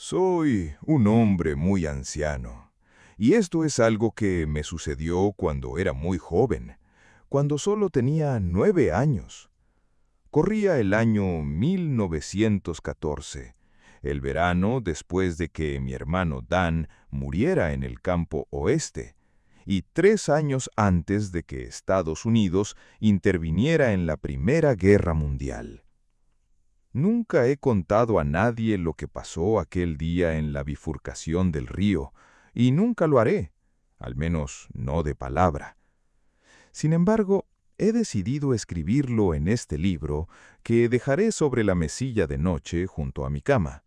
Soy un hombre muy anciano, y esto es algo que me sucedió cuando era muy joven, cuando solo tenía 9 años. Corría el año 1914, el verano después de que mi hermano Dan muriera en el campo oeste, y 3 años antes de que Estados Unidos interviniera en la Primera Guerra Mundial. Nunca he contado a nadie lo que pasó aquel día en la bifurcación del río, y nunca lo haré, al menos no de palabra. Sin embargo, he decidido escribirlo en este libro que dejaré sobre la mesilla de noche junto a mi cama.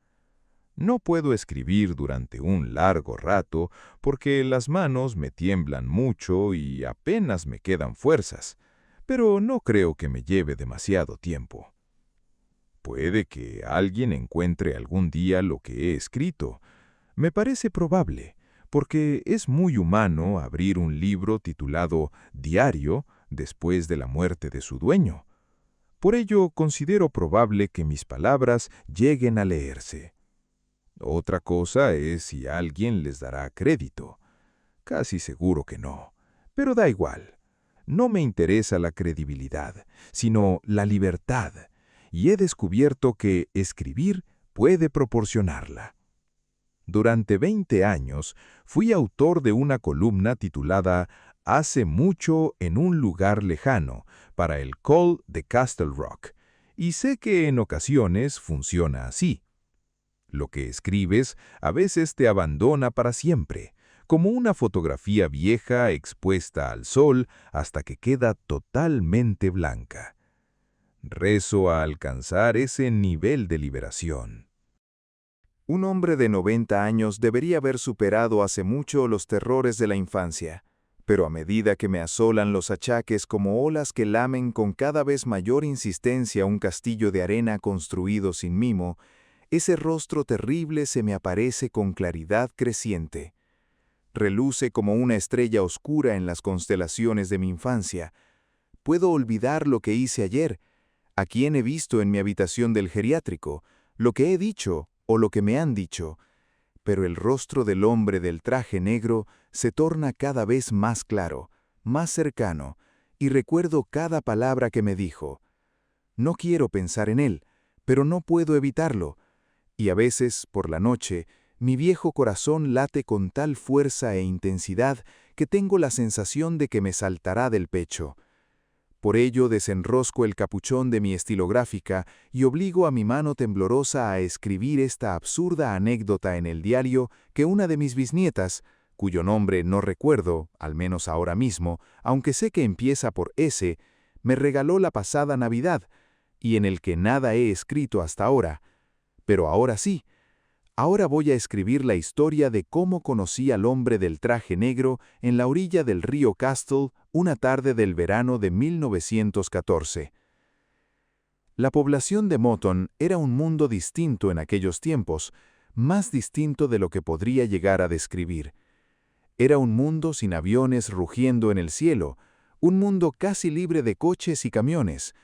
No puedo escribir durante un largo rato porque las manos me tiemblan mucho y apenas me quedan fuerzas, pero no creo que me lleve demasiado tiempo. Puede que alguien encuentre algún día lo que he escrito. Me parece probable, porque es muy humano abrir un libro titulado Diario después de la muerte de su dueño. Por ello, considero probable que mis palabras lleguen a leerse. Otra cosa es si alguien les dará crédito. Casi seguro que no, pero da igual. No me interesa la credibilidad, sino la libertad, y he descubierto que escribir puede proporcionarla. Durante 20 años fui autor de una columna titulada Hace mucho en un lugar lejano para el Call de Castle Rock, y sé que en ocasiones funciona así. Lo que escribes a veces te abandona para siempre, como una fotografía vieja expuesta al sol hasta que queda totalmente blanca. Rezo a alcanzar ese nivel de liberación. Un hombre de 90 años debería haber superado hace mucho los terrores de la infancia, pero a medida que me asolan los achaques como olas que lamen con cada vez mayor insistencia un castillo de arena construido sin mimo, ese rostro terrible se me aparece con claridad creciente. Reluce como una estrella oscura en las constelaciones de mi infancia. Puedo olvidar lo que hice ayer, a quién he visto en mi habitación del geriátrico, lo que he dicho o lo que me han dicho, pero el rostro del hombre del traje negro se torna cada vez más claro, más cercano, y recuerdo cada palabra que me dijo. No quiero pensar en él, pero no puedo evitarlo, y a veces, por la noche, mi viejo corazón late con tal fuerza e intensidad que tengo la sensación de que me saltará del pecho. Por ello desenrosco el capuchón de mi estilográfica y obligo a mi mano temblorosa a escribir esta absurda anécdota en el diario que una de mis bisnietas, cuyo nombre no recuerdo, al menos ahora mismo, aunque sé que empieza por S, me regaló la pasada Navidad, y en el que nada he escrito hasta ahora. Pero ahora sí. Ahora voy a escribir la historia de cómo conocí al hombre del traje negro en la orilla del río Castle una tarde del verano de 1914. La población de Moton era un mundo distinto en aquellos tiempos, más distinto de lo que podría llegar a describir. Era un mundo sin aviones rugiendo en el cielo, un mundo casi libre de coches y camiones,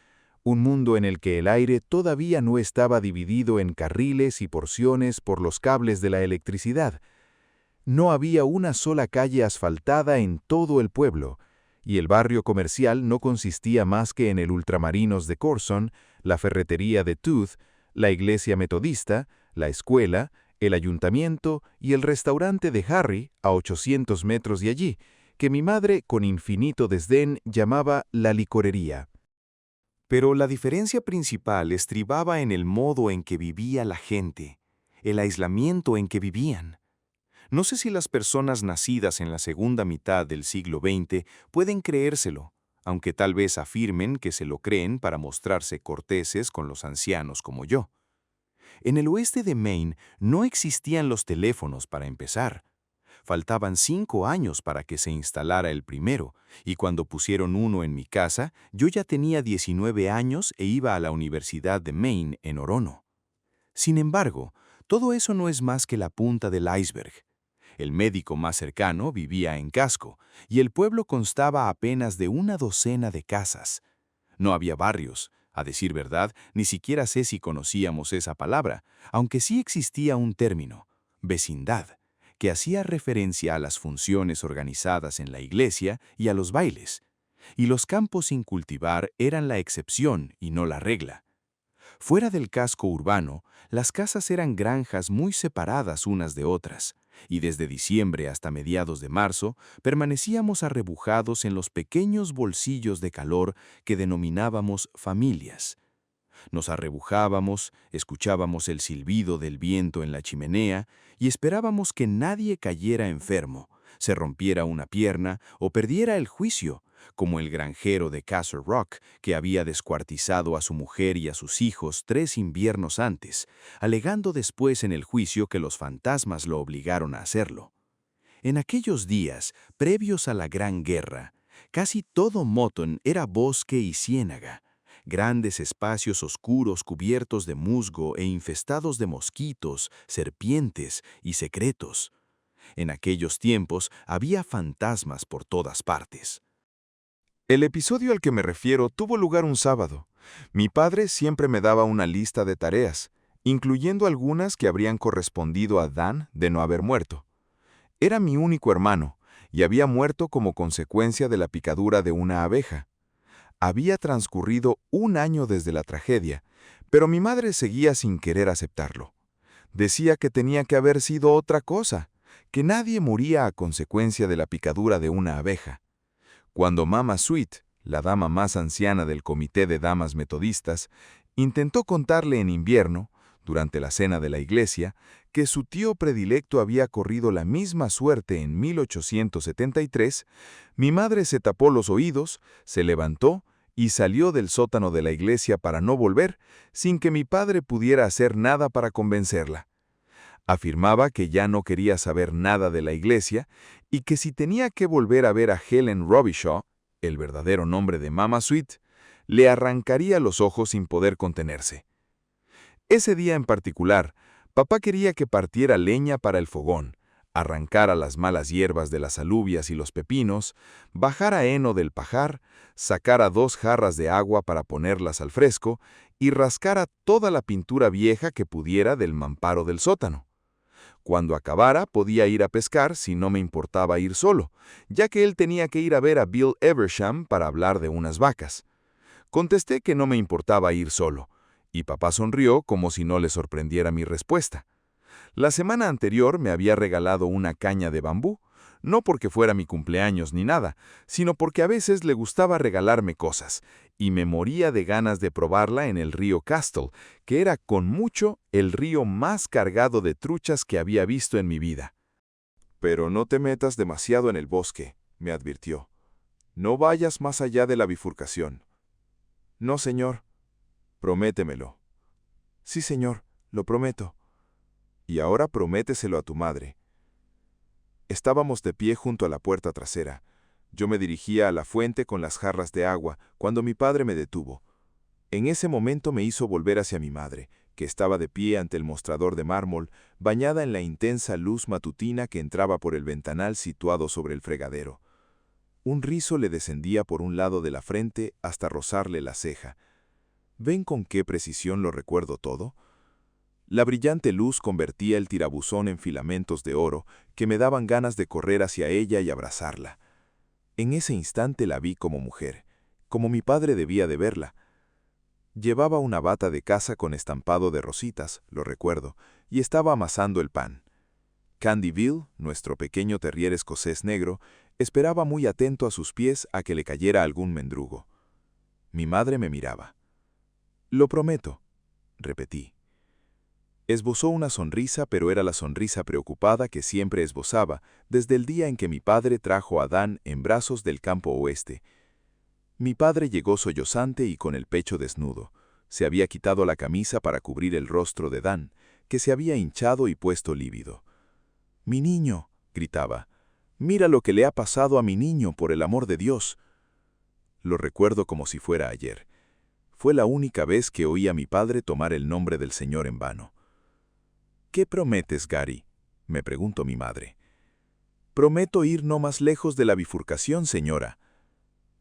un mundo en el que el aire todavía no estaba dividido en carriles y porciones por los cables de la electricidad. No había una sola calle asfaltada en todo el pueblo, y el barrio comercial no consistía más que en el Ultramarinos de Corson, la ferretería de Tooth, la iglesia metodista, la escuela, el ayuntamiento y el restaurante de Harry, a 800 metros de allí, que mi madre, con infinito desdén, llamaba la licorería. Pero la diferencia principal estribaba en el modo en que vivía la gente, el aislamiento en que vivían. No sé si las personas nacidas en la segunda mitad del siglo XX pueden creérselo, aunque tal vez afirmen que se lo creen para mostrarse corteses con los ancianos como yo. En el oeste de Maine no existían los teléfonos para empezar. Faltaban 5 años para que se instalara el primero, y cuando pusieron uno en mi casa, yo ya tenía 19 años e iba a la Universidad de Maine en Orono. Sin embargo, todo eso no es más que la punta del iceberg. El médico más cercano vivía en Casco, y el pueblo constaba apenas de una docena de casas. No había barrios, A decir verdad, ni siquiera sé si conocíamos esa palabra, aunque sí existía un término, vecindad, que hacía referencia a las funciones organizadas en la iglesia y a los bailes. Y los campos sin cultivar eran la excepción y no la regla. Fuera del casco urbano, las casas eran granjas muy separadas unas de otras, y desde diciembre hasta mediados de marzo permanecíamos arrebujados en los pequeños bolsillos de calor que denominábamos familias. Nos arrebujábamos, escuchábamos el silbido del viento en la chimenea y esperábamos que nadie cayera enfermo, se rompiera una pierna o perdiera el juicio, como el granjero de Castle Rock que había descuartizado a su mujer y a sus hijos 3 inviernos antes, alegando después en el juicio que los fantasmas lo obligaron a hacerlo. En aquellos días, previos a la Gran Guerra, casi todo Moton era bosque y ciénaga, grandes espacios oscuros cubiertos de musgo e infestados de mosquitos, serpientes y secretos. En aquellos tiempos había fantasmas por todas partes. El episodio al que me refiero tuvo lugar un sábado. Mi padre siempre me daba una lista de tareas, incluyendo algunas que habrían correspondido a Dan de no haber muerto. Era mi único hermano, y había muerto como consecuencia de la picadura de una abeja. Había transcurrido 1 año desde la tragedia, pero mi madre seguía sin querer aceptarlo. Decía que tenía que haber sido otra cosa, que nadie moría a consecuencia de la picadura de una abeja. Cuando Mama Sweet, la dama más anciana del comité de damas metodistas, intentó contarle en invierno, durante la cena de la iglesia, que su tío predilecto había corrido la misma suerte en 1873, mi madre se tapó los oídos, se levantó y salió del sótano de la iglesia para no volver, sin que mi padre pudiera hacer nada para convencerla. Afirmaba que ya no quería saber nada de la iglesia y que si tenía que volver a ver a Helen Robichaud, el verdadero nombre de Mama Sweet, le arrancaría los ojos sin poder contenerse. Ese día en particular, papá quería que partiera leña para el fogón, arrancara las malas hierbas de las alubias y los pepinos, bajara heno del pajar, sacara 2 jarras de agua para ponerlas al fresco y rascara toda la pintura vieja que pudiera del mamparo del sótano. Cuando acabara, podía ir a pescar si no me importaba ir solo, ya que él tenía que ir a ver a Bill Eversham para hablar de unas vacas. Contesté que no me importaba ir solo, y papá sonrió como si no le sorprendiera mi respuesta. La semana anterior me había regalado una caña de bambú, no porque fuera mi cumpleaños ni nada, sino porque a veces le gustaba regalarme cosas, y me moría de ganas de probarla en el río Castle, que era con mucho el río más cargado de truchas que había visto en mi vida. «Pero no te metas demasiado en el bosque», me advirtió. «No vayas más allá de la bifurcación». «No, señor». «Prométemelo». «Sí, señor, lo prometo». «Y ahora prométeselo a tu madre». Estábamos de pie junto a la puerta trasera. Yo me dirigía a la fuente con las jarras de agua cuando mi padre me detuvo. En ese momento me hizo volver hacia mi madre, que estaba de pie ante el mostrador de mármol, bañada en la intensa luz matutina que entraba por el ventanal situado sobre el fregadero. Un rizo le descendía por un lado de la frente hasta rozarle la ceja. ¿Ven con qué precisión lo recuerdo todo? La brillante luz convertía el tirabuzón en filamentos de oro que me daban ganas de correr hacia ella y abrazarla. En ese instante la vi como mujer, como mi padre debía de verla. Llevaba una bata de casa con estampado de rositas, lo recuerdo, y estaba amasando el pan. Candy Bill, nuestro pequeño terrier escocés negro, esperaba muy atento a sus pies a que le cayera algún mendrugo. Mi madre me miraba. «Lo prometo», repetí. Esbozó una sonrisa, pero era la sonrisa preocupada que siempre esbozaba desde el día en que mi padre trajo a Dan en brazos del campo oeste. Mi padre llegó sollozante y con el pecho desnudo. Se había quitado la camisa para cubrir el rostro de Dan, que se había hinchado y puesto lívido. «Mi niño», gritaba, «mira lo que le ha pasado a mi niño, por el amor de Dios». Lo recuerdo como si fuera ayer. Fue la única vez que oí a mi padre tomar el nombre del Señor en vano. «¿Qué prometes, Gary?», me preguntó mi madre. «Prometo ir no más lejos de la bifurcación, señora».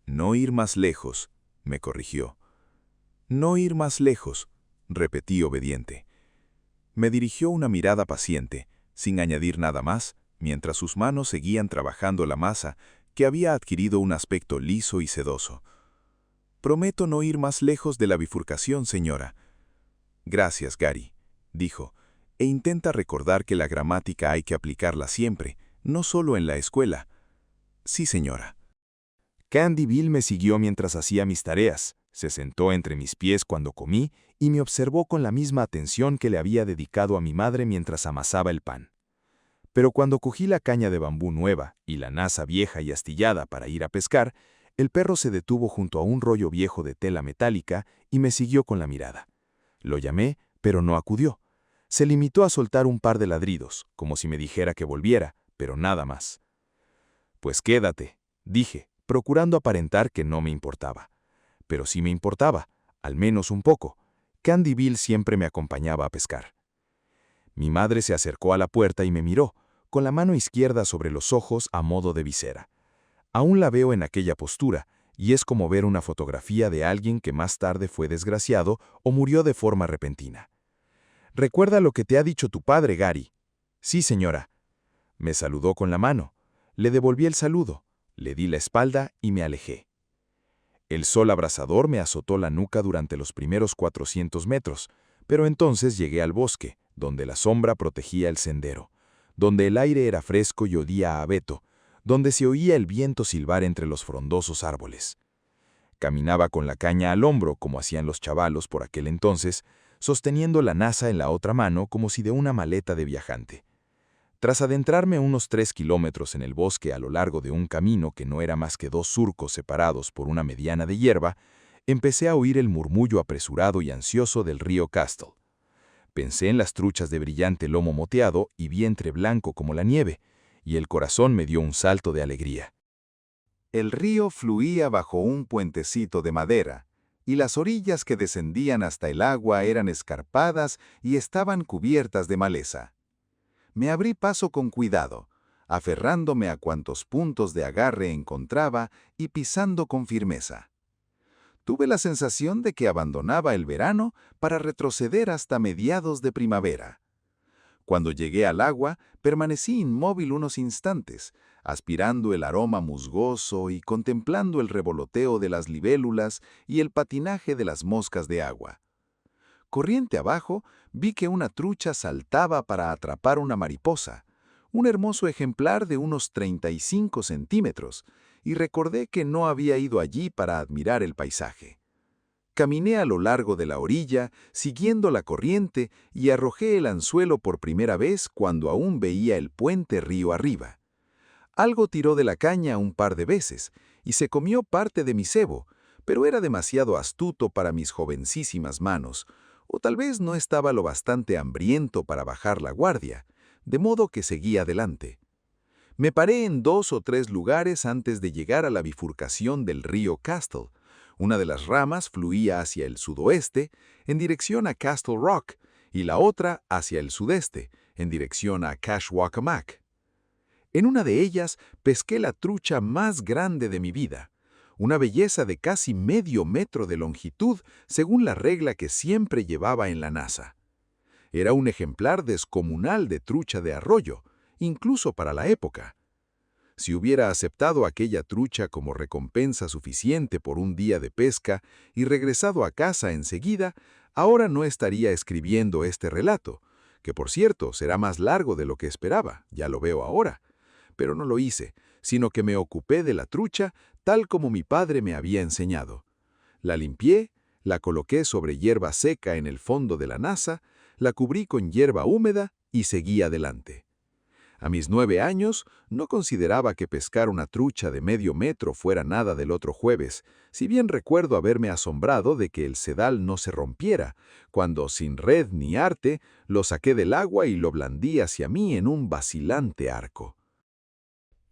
«No ir más lejos», me corrigió. No ir más lejos, repetí obediente. Me dirigió una mirada paciente, sin añadir nada más, mientras sus manos seguían trabajando la masa, que había adquirido un aspecto liso y sedoso. Prometo no ir más lejos de la bifurcación, señora. Gracias, Gary, dijo, e intenta recordar que la gramática hay que aplicarla siempre, no solo en la escuela. Sí, señora. Candy Bill me siguió mientras hacía mis tareas, se sentó entre mis pies cuando comí y me observó con la misma atención que le había dedicado a mi madre mientras amasaba el pan. Pero cuando cogí la caña de bambú nueva y la nasa vieja y astillada para ir a pescar, el perro se detuvo junto a un rollo viejo de tela metálica y me siguió con la mirada. Lo llamé, pero no acudió. Se limitó a soltar un par de ladridos, como si me dijera que volviera, pero nada más. Pues quédate, dije, procurando aparentar que no me importaba. Pero sí me importaba, al menos un poco. Candy Bill siempre me acompañaba a pescar. Mi madre se acercó a la puerta y me miró, con la mano izquierda sobre los ojos a modo de visera. Aún la veo en aquella postura, y es como ver una fotografía de alguien que más tarde fue desgraciado o murió de forma repentina. «¿Recuerda lo que te ha dicho tu padre, Gary?» «Sí, señora». Me saludó con la mano. Le devolví el saludo, le di la espalda y me alejé. El sol abrasador me azotó la nuca durante los primeros 400 metros, pero entonces llegué al bosque, donde la sombra protegía el sendero, donde el aire era fresco y olía a abeto, donde se oía el viento silbar entre los frondosos árboles. Caminaba con la caña al hombro, como hacían los chavalos por aquel entonces, sosteniendo la nasa en la otra mano como si de una maleta de viajante. Tras adentrarme unos 3 kilómetros en el bosque a lo largo de un camino que no era más que 2 surcos separados por una mediana de hierba, empecé a oír el murmullo apresurado y ansioso del río Castle. Pensé en las truchas de brillante lomo moteado y vientre blanco como la nieve, y el corazón me dio un salto de alegría. El río fluía bajo un puentecito de madera, y las orillas que descendían hasta el agua eran escarpadas y estaban cubiertas de maleza. Me abrí paso con cuidado, aferrándome a cuantos puntos de agarre encontraba y pisando con firmeza. Tuve la sensación de que abandonaba el verano para retroceder hasta mediados de primavera. Cuando llegué al agua, permanecí inmóvil unos instantes, aspirando el aroma musgoso y contemplando el revoloteo de las libélulas y el patinaje de las moscas de agua. Corriente abajo, vi que una trucha saltaba para atrapar una mariposa, un hermoso ejemplar de unos 35 centímetros, y recordé que no había ido allí para admirar el paisaje. Caminé a lo largo de la orilla, siguiendo la corriente, y arrojé el anzuelo por primera vez cuando aún veía el puente río arriba. Algo tiró de la caña un par de veces, y se comió parte de mi cebo, pero era demasiado astuto para mis jovencísimas manos, o tal vez no estaba lo bastante hambriento para bajar la guardia, de modo que seguí adelante. Me paré en 2 o 3 lugares antes de llegar a la bifurcación del río Castle. Una de las ramas fluía hacia el sudoeste, en dirección a Castle Rock, y la otra hacia el sudeste, en dirección a Cashwacomac. En una de ellas pesqué la trucha más grande de mi vida, una belleza de casi medio metro de longitud según la regla que siempre llevaba en la nasa. Era un ejemplar descomunal de trucha de arroyo, incluso para la época. Si hubiera aceptado aquella trucha como recompensa suficiente por un día de pesca y regresado a casa enseguida, ahora no estaría escribiendo este relato, que por cierto será más largo de lo que esperaba, ya lo veo ahora. Pero no lo hice, sino que me ocupé de la trucha tal como mi padre me había enseñado. La limpié, la coloqué sobre hierba seca en el fondo de la nasa, la cubrí con hierba húmeda y seguí adelante. A mis 9 años no consideraba que pescar una trucha de medio metro fuera nada del otro jueves, si bien recuerdo haberme asombrado de que el sedal no se rompiera, cuando sin red ni arte lo saqué del agua y lo blandí hacia mí en un vacilante arco.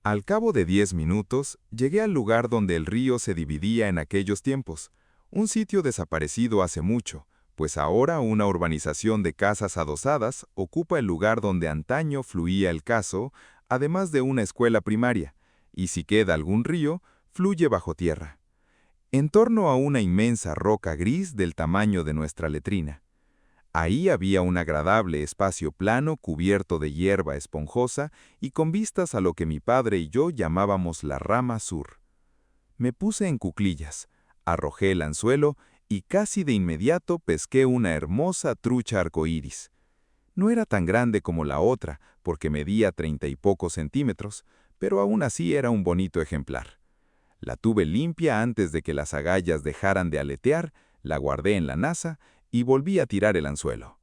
Al cabo de 10 minutos, llegué al lugar donde el río se dividía en aquellos tiempos, un sitio desaparecido hace mucho, pues ahora una urbanización de casas adosadas ocupa el lugar donde antaño fluía el Caso, además de una escuela primaria, y si queda algún río, fluye bajo tierra. en torno a una inmensa roca gris del tamaño de nuestra letrina. Ahí había un agradable espacio plano cubierto de hierba esponjosa y con vistas a lo que mi padre y yo llamábamos la rama sur. Me puse en cuclillas, arrojé el anzuelo y casi de inmediato pesqué una hermosa trucha arcoíris. No era tan grande como la otra, porque medía 30 y pocos centímetros, pero aún así era un bonito ejemplar. La tuve limpia antes de que las agallas dejaran de aletear, la guardé en la nasa y volví a tirar el anzuelo.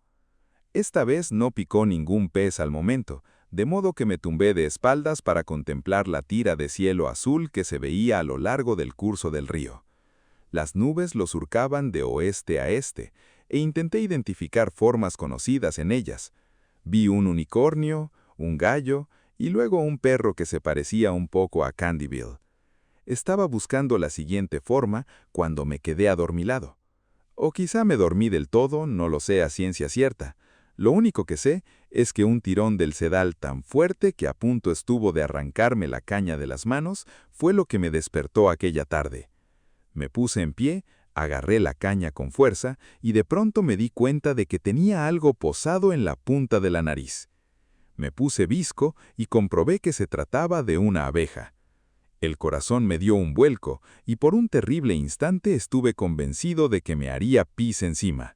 Esta vez no picó ningún pez al momento, de modo que me tumbé de espaldas para contemplar la tira de cielo azul que se veía a lo largo del curso del río. Las nubes lo surcaban de oeste a este, e intenté identificar formas conocidas en ellas. Vi un unicornio, un gallo y luego un perro que se parecía un poco a Candyville. Estaba buscando la siguiente forma cuando me quedé adormilado. O quizá me dormí del todo, no lo sé a ciencia cierta. Lo único que sé es que un tirón del sedal tan fuerte que a punto estuvo de arrancarme la caña de las manos fue lo que me despertó aquella tarde. Me puse en pie, agarré la caña con fuerza y de pronto me di cuenta de que tenía algo posado en la punta de la nariz. Me puse visco y comprobé que se trataba de una abeja. El corazón me dio un vuelco y por un terrible instante estuve convencido de que me haría pis encima.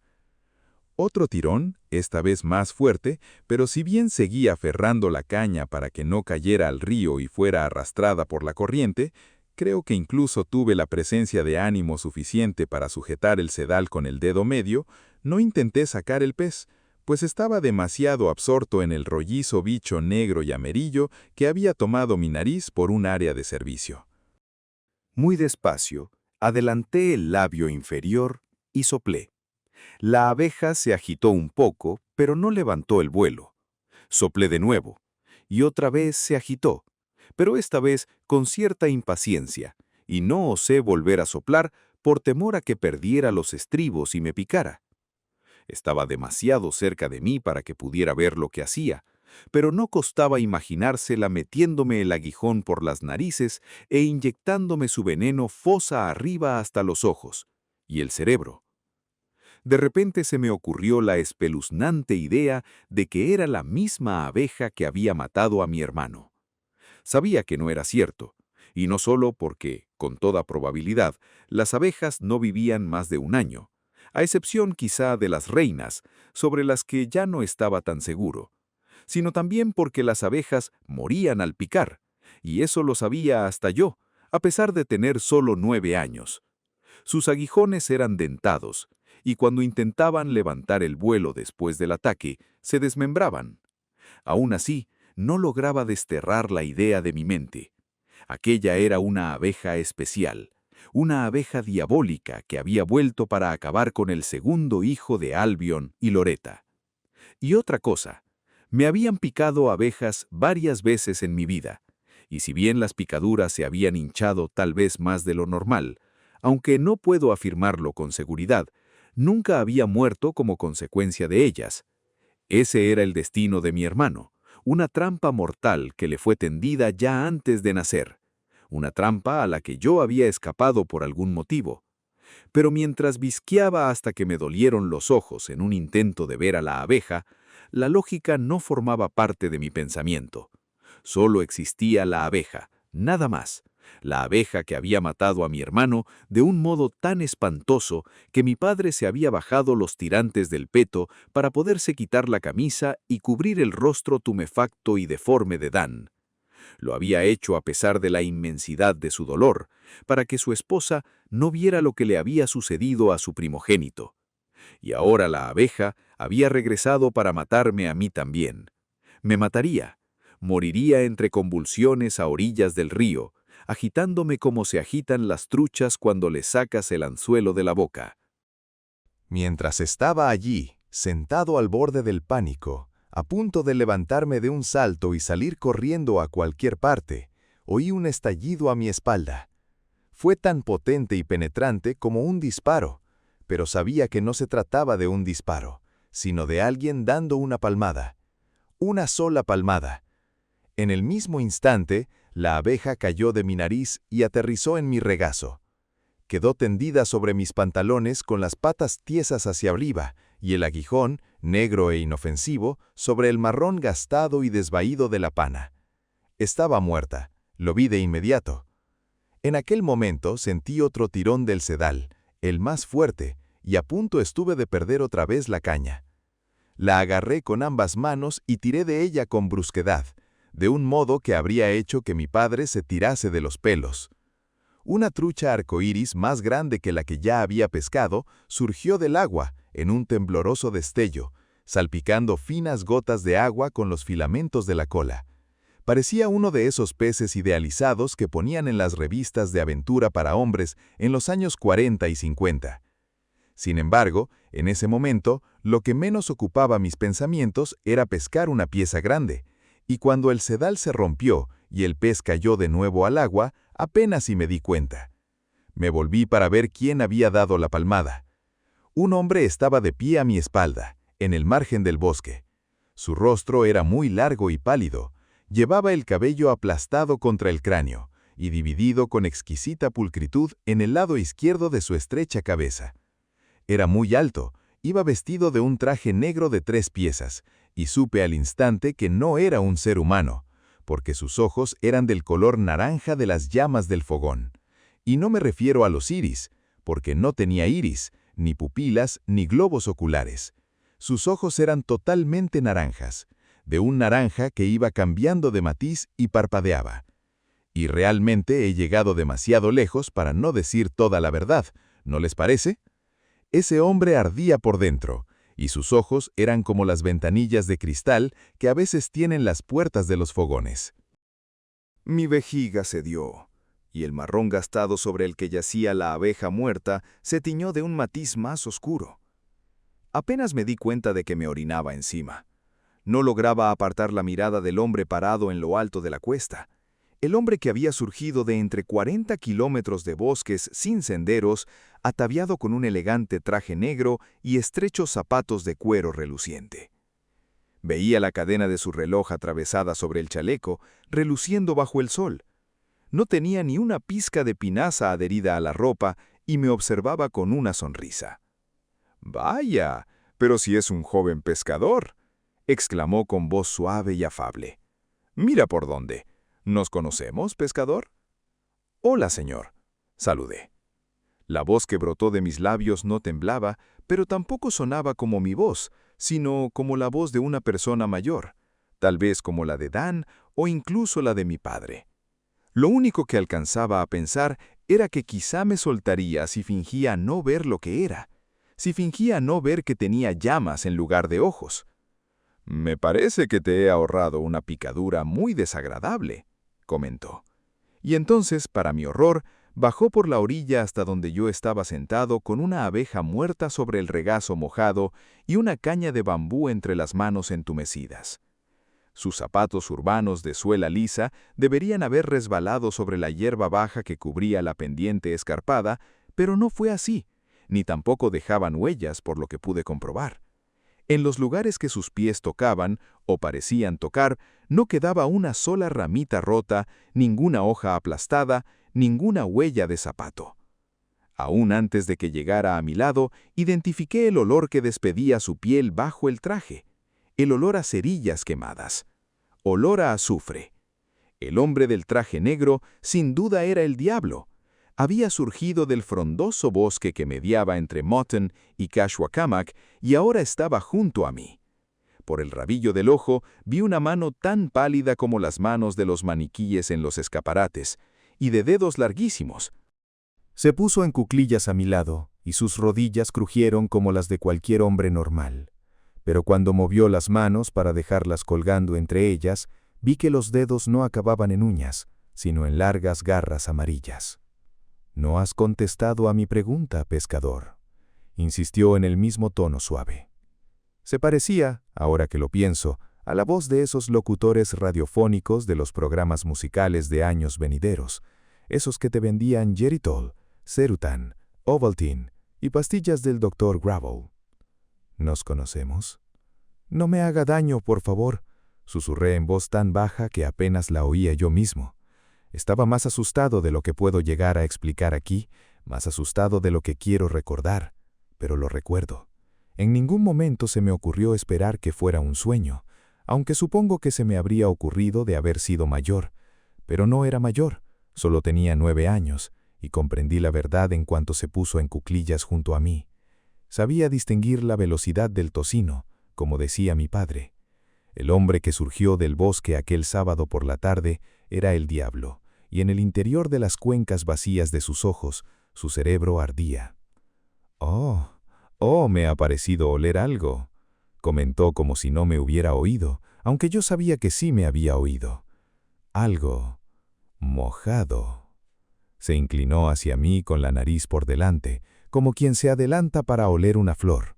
Otro tirón, esta vez más fuerte, pero si bien seguía aferrando la caña para que no cayera al río y fuera arrastrada por la corriente, creo que incluso tuve la presencia de ánimo suficiente para sujetar el sedal con el dedo medio, no intenté sacar el pez, pues estaba demasiado absorto en el rollizo bicho negro y amarillo que había tomado mi nariz por un área de servicio. Muy despacio, adelanté el labio inferior y soplé. La abeja se agitó un poco, pero no levantó el vuelo. Soplé de nuevo, y otra vez se agitó, pero esta vez con cierta impaciencia, y no osé volver a soplar por temor a que perdiera los estribos y me picara. Estaba demasiado cerca de mí para que pudiera ver lo que hacía, pero no costaba imaginársela metiéndome el aguijón por las narices e inyectándome su veneno fosa arriba hasta los ojos y el cerebro. De repente se me ocurrió la espeluznante idea de que era la misma abeja que había matado a mi hermano. Sabía que no era cierto, y no solo porque, con toda probabilidad, las abejas no vivían más de un año, a excepción quizá de las reinas, sobre las que ya no estaba tan seguro, sino también porque las abejas morían al picar, y eso lo sabía hasta yo, a pesar de tener solo 9 años. Sus aguijones eran dentados, y cuando intentaban levantar el vuelo después del ataque, se desmembraban. Aún así, no lograba desterrar la idea de mi mente. Aquella era una abeja especial, una abeja diabólica que había vuelto para acabar con el segundo hijo de Albion y Loretta. Y otra cosa, me habían picado abejas varias veces en mi vida, y si bien las picaduras se habían hinchado tal vez más de lo normal, aunque no puedo afirmarlo con seguridad, nunca había muerto como consecuencia de ellas. Ese era el destino de mi hermano, una trampa mortal que le fue tendida ya antes de nacer, una trampa a la que yo había escapado por algún motivo. Pero mientras visqueaba hasta que me dolieron los ojos en un intento de ver a la abeja, la lógica no formaba parte de mi pensamiento. Solo existía la abeja, nada más. La abeja que había matado a mi hermano de un modo tan espantoso que mi padre se había bajado los tirantes del peto para poderse quitar la camisa y cubrir el rostro tumefacto y deforme de Dan. Lo había hecho a pesar de la inmensidad de su dolor, para que su esposa no viera lo que le había sucedido a su primogénito. Y ahora la abeja había regresado para matarme a mí también. Me mataría. Moriría entre convulsiones a orillas del río, agitándome como se agitan las truchas cuando le sacas el anzuelo de la boca. Mientras estaba allí, sentado al borde del pánico, a punto de levantarme de un salto y salir corriendo a cualquier parte, oí un estallido a mi espalda. Fue tan potente y penetrante como un disparo, pero sabía que no se trataba de un disparo, sino de alguien dando una palmada. Una sola palmada. En el mismo instante, la abeja cayó de mi nariz y aterrizó en mi regazo. quedó tendida sobre mis pantalones con las patas tiesas hacia arriba y el aguijón, negro e inofensivo, sobre el marrón gastado y desvaído de la pana. Estaba muerta. Lo vi de inmediato. En aquel momento sentí otro tirón del sedal, el más fuerte, y a punto estuve de perder otra vez la caña. La agarré con ambas manos y tiré de ella con brusquedad, de un modo que habría hecho que mi padre se tirase de los pelos. Una trucha arcoíris más grande que la que ya había pescado surgió del agua en un tembloroso destello, salpicando finas gotas de agua con los filamentos de la cola. Parecía uno de esos peces idealizados que ponían en las revistas de aventura para hombres en los años 40 y 50. Sin embargo, en ese momento, lo que menos ocupaba mis pensamientos era pescar una pieza grande, y cuando el sedal se rompió y el pez cayó de nuevo al agua, apenas si me di cuenta. Me volví para ver quién había dado la palmada. Un hombre estaba de pie a mi espalda, en el margen del bosque. Su rostro era muy largo y pálido. Llevaba el cabello aplastado contra el cráneo y dividido con exquisita pulcritud en el lado izquierdo de su estrecha cabeza. Era muy alto, iba vestido de un traje negro de 3 piezas, y supe al instante que no era un ser humano, porque sus ojos eran del color naranja de las llamas del fogón. Y no me refiero a los iris, porque no tenía iris, ni pupilas, ni globos oculares. Sus ojos eran totalmente naranjas, de un naranja que iba cambiando de matiz y parpadeaba. Y realmente he llegado demasiado lejos para no decir toda la verdad, ¿no les parece? Ese hombre ardía por dentro, y sus ojos eran como las ventanillas de cristal que a veces tienen las puertas de los fogones. Mi vejiga cedió, y el marrón gastado sobre el que yacía la abeja muerta se tiñó de un matiz más oscuro. Apenas me di cuenta de que me orinaba encima. No lograba apartar la mirada del hombre parado en lo alto de la cuesta. El hombre que había surgido de entre 40 kilómetros de bosques sin senderos, ataviado con un elegante traje negro y estrechos zapatos de cuero reluciente. Veía la cadena de su reloj atravesada sobre el chaleco, reluciendo bajo el sol. No tenía ni una pizca de pinaza adherida a la ropa y me observaba con una sonrisa. «Vaya, pero si es un joven pescador», exclamó con voz suave y afable. «Mira por dónde. ¿Nos conocemos, pescador?» «Hola, señor», saludé. La voz que brotó de mis labios no temblaba, pero tampoco sonaba como mi voz, sino como la voz de una persona mayor, tal vez como la de Dan o incluso la de mi padre. Lo único que alcanzaba a pensar era que quizá me soltaría si fingía no ver lo que era, si fingía no ver que tenía llamas en lugar de ojos. «Me parece que te he ahorrado una picadura muy desagradable», comentó. Y entonces, para mi horror, bajó por la orilla hasta donde yo estaba sentado con una abeja muerta sobre el regazo mojado y una caña de bambú entre las manos entumecidas. Sus zapatos urbanos de suela lisa deberían haber resbalado sobre la hierba baja que cubría la pendiente escarpada, pero no fue así, ni tampoco dejaban huellas por lo que pude comprobar. En los lugares que sus pies tocaban, o parecían tocar, no quedaba una sola ramita rota, ninguna hoja aplastada, ninguna huella de zapato. Aún antes de que llegara a mi lado, identifiqué el olor que despedía su piel bajo el traje, el olor a cerillas quemadas, olor a azufre. El hombre del traje negro sin duda era el diablo. Había surgido del frondoso bosque que mediaba entre Mutton y Kashwakamak y ahora estaba junto a mí. Por el rabillo del ojo vi una mano tan pálida como las manos de los maniquíes en los escaparates, y de dedos larguísimos. Se puso en cuclillas a mi lado, y sus rodillas crujieron como las de cualquier hombre normal. Pero cuando movió las manos para dejarlas colgando entre ellas, vi que los dedos no acababan en uñas, sino en largas garras amarillas. «No has contestado a mi pregunta, pescador», insistió en el mismo tono suave. Se parecía, ahora que lo pienso, a la voz de esos locutores radiofónicos de los programas musicales de años venideros, esos que te vendían Geritol, Cerutan, Ovaltine y pastillas del Dr. Gravel. «¿Nos conocemos?» «No me haga daño, por favor», susurré en voz tan baja que apenas la oía yo mismo. Estaba más asustado de lo que puedo llegar a explicar aquí, más asustado de lo que quiero recordar, pero lo recuerdo. En ningún momento se me ocurrió esperar que fuera un sueño, aunque supongo que se me habría ocurrido de haber sido mayor. Pero no era mayor, solo tenía 9 años, y comprendí la verdad en cuanto se puso en cuclillas junto a mí. Sabía distinguir la velocidad del tocino, como decía mi padre. El hombre que surgió del bosque aquel sábado por la tarde era el diablo, y en el interior de las cuencas vacías de sus ojos, su cerebro ardía. «Oh, me ha parecido oler algo», comentó como si no me hubiera oído, aunque yo sabía que sí me había oído. «Algo mojado». Se inclinó hacia mí con la nariz por delante, como quien se adelanta para oler una flor.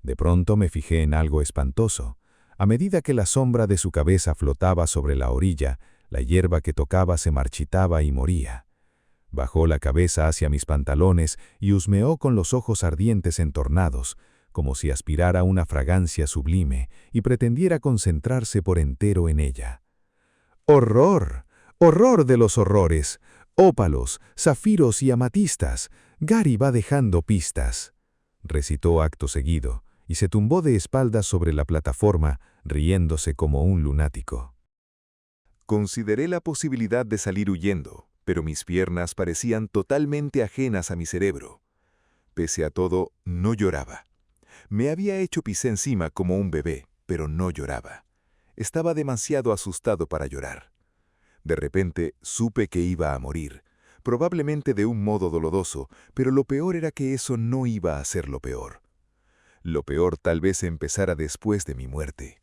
De pronto me fijé en algo espantoso. A medida que la sombra de su cabeza flotaba sobre la orilla, la hierba que tocaba se marchitaba y moría. Bajó la cabeza hacia mis pantalones y husmeó con los ojos ardientes entornados, como si aspirara una fragancia sublime y pretendiera concentrarse por entero en ella. ¡Horror! ¡Horror de los horrores! Ópalos, zafiros y amatistas. Gary va dejando pistas, recitó acto seguido, y se tumbó de espaldas sobre la plataforma, riéndose como un lunático. Consideré la posibilidad de salir huyendo, pero mis piernas parecían totalmente ajenas a mi cerebro. Pese a todo, no lloraba. Me había hecho pis encima como un bebé, pero no lloraba. Estaba demasiado asustado para llorar. De repente supe que iba a morir, probablemente de un modo doloroso, pero lo peor era que eso no iba a ser lo peor. Lo peor tal vez empezara después de mi muerte.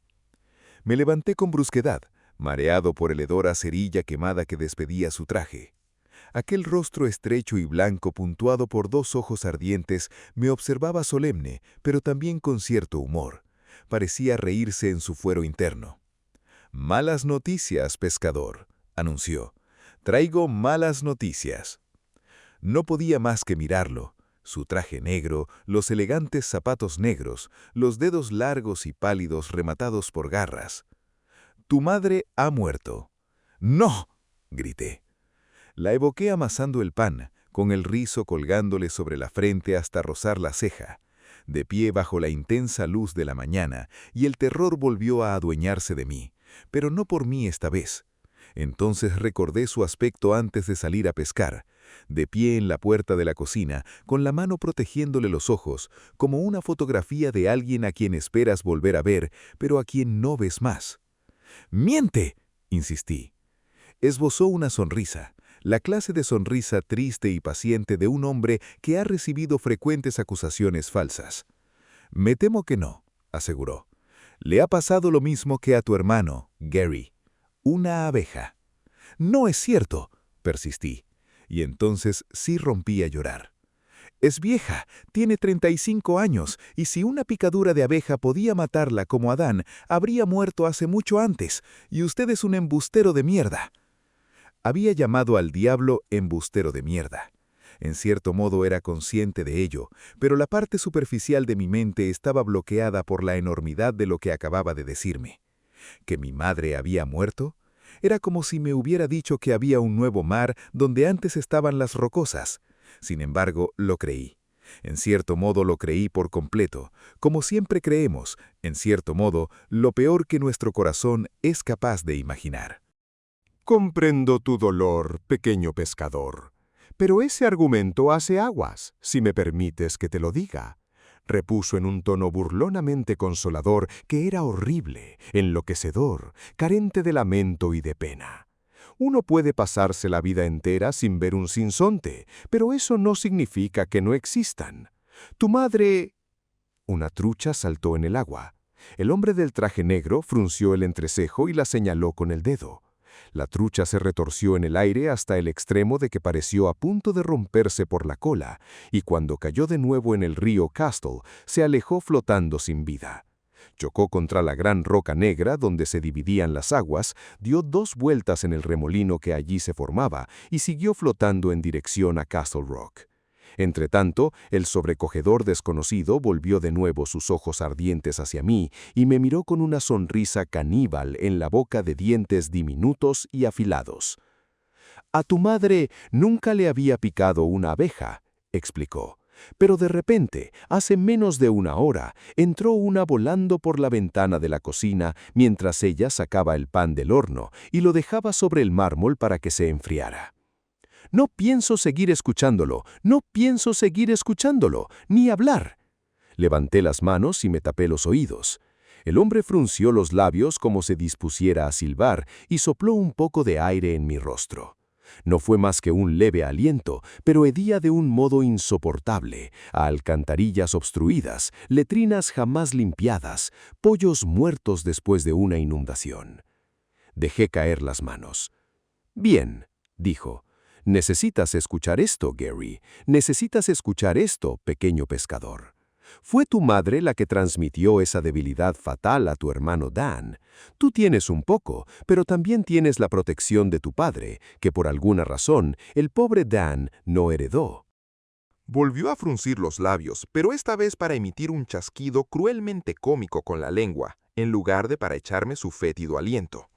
Me levanté con brusquedad, mareado por el hedor a cerilla quemada que despedía su traje. Aquel rostro estrecho y blanco puntuado por 2 ojos ardientes me observaba solemne, pero también con cierto humor. Parecía reírse en su fuero interno. «Malas noticias, pescador», anunció. «Traigo malas noticias». No podía más que mirarlo. Su traje negro, los elegantes zapatos negros, los dedos largos y pálidos rematados por garras. «Tu madre ha muerto». «¡No!», grité. La evoqué amasando el pan, con el rizo colgándole sobre la frente hasta rozar la ceja, de pie bajo la intensa luz de la mañana, y el terror volvió a adueñarse de mí, pero no por mí esta vez. Entonces recordé su aspecto antes de salir a pescar, de pie en la puerta de la cocina, con la mano protegiéndole los ojos, como una fotografía de alguien a quien esperas volver a ver, pero a quien no ves más. «¡Miente!», insistí. Esbozó una sonrisa, la clase de sonrisa triste y paciente de un hombre que ha recibido frecuentes acusaciones falsas. «Me temo que no», aseguró. «Le ha pasado lo mismo que a tu hermano, Gary. Una abeja». «No es cierto», persistí, y entonces sí rompí a llorar. «Es vieja, tiene 35 años, y si una picadura de abeja podía matarla como Adán, habría muerto hace mucho antes, y usted es un embustero de mierda». Había llamado al diablo embustero de mierda. En cierto modo era consciente de ello, pero la parte superficial de mi mente estaba bloqueada por la enormidad de lo que acababa de decirme. ¿Que mi madre había muerto? Era como si me hubiera dicho que había un nuevo mar donde antes estaban las rocosas. Sin embargo, lo creí. En cierto modo lo creí por completo. Como siempre creemos, en cierto modo, lo peor que nuestro corazón es capaz de imaginar. Comprendo tu dolor, pequeño pescador. Pero ese argumento hace aguas, si me permites que te lo diga. Repuso en un tono burlonamente consolador que era horrible, enloquecedor, carente de lamento y de pena. Uno puede pasarse la vida entera sin ver un sinsonte, pero eso no significa que no existan. Tu madre... Una trucha saltó en el agua. El hombre del traje negro frunció el entrecejo y la señaló con el dedo. La trucha se retorció en el aire hasta el extremo de que pareció a punto de romperse por la cola, y cuando cayó de nuevo en el río Castle, se alejó flotando sin vida. Chocó contra la gran roca negra donde se dividían las aguas, dio 2 vueltas en el remolino que allí se formaba y siguió flotando en dirección a Castle Rock. Entretanto, el sobrecogedor desconocido volvió de nuevo sus ojos ardientes hacia mí y me miró con una sonrisa caníbal en la boca de dientes diminutos y afilados. «A tu madre nunca le había picado una abeja», explicó. Pero de repente, hace menos de una hora, entró una volando por la ventana de la cocina mientras ella sacaba el pan del horno y lo dejaba sobre el mármol para que se enfriara. No pienso seguir escuchándolo, no pienso seguir escuchándolo, ni hablar. Levanté las manos y me tapé los oídos. El hombre frunció los labios como se dispusiera a silbar y sopló un poco de aire en mi rostro. No fue más que un leve aliento, pero hedía de un modo insoportable, a alcantarillas obstruidas, letrinas jamás limpiadas, pollos muertos después de una inundación. Dejé caer las manos. «Bien», dijo. «Necesitas escuchar esto, Gary. Necesitas escuchar esto, pequeño pescador. Fue tu madre la que transmitió esa debilidad fatal a tu hermano Dan. Tú tienes un poco, pero también tienes la protección de tu padre, que por alguna razón el pobre Dan no heredó». Volvió a fruncir los labios, pero esta vez para emitir un chasquido cruelmente cómico con la lengua, en lugar de para echarme su fétido aliento.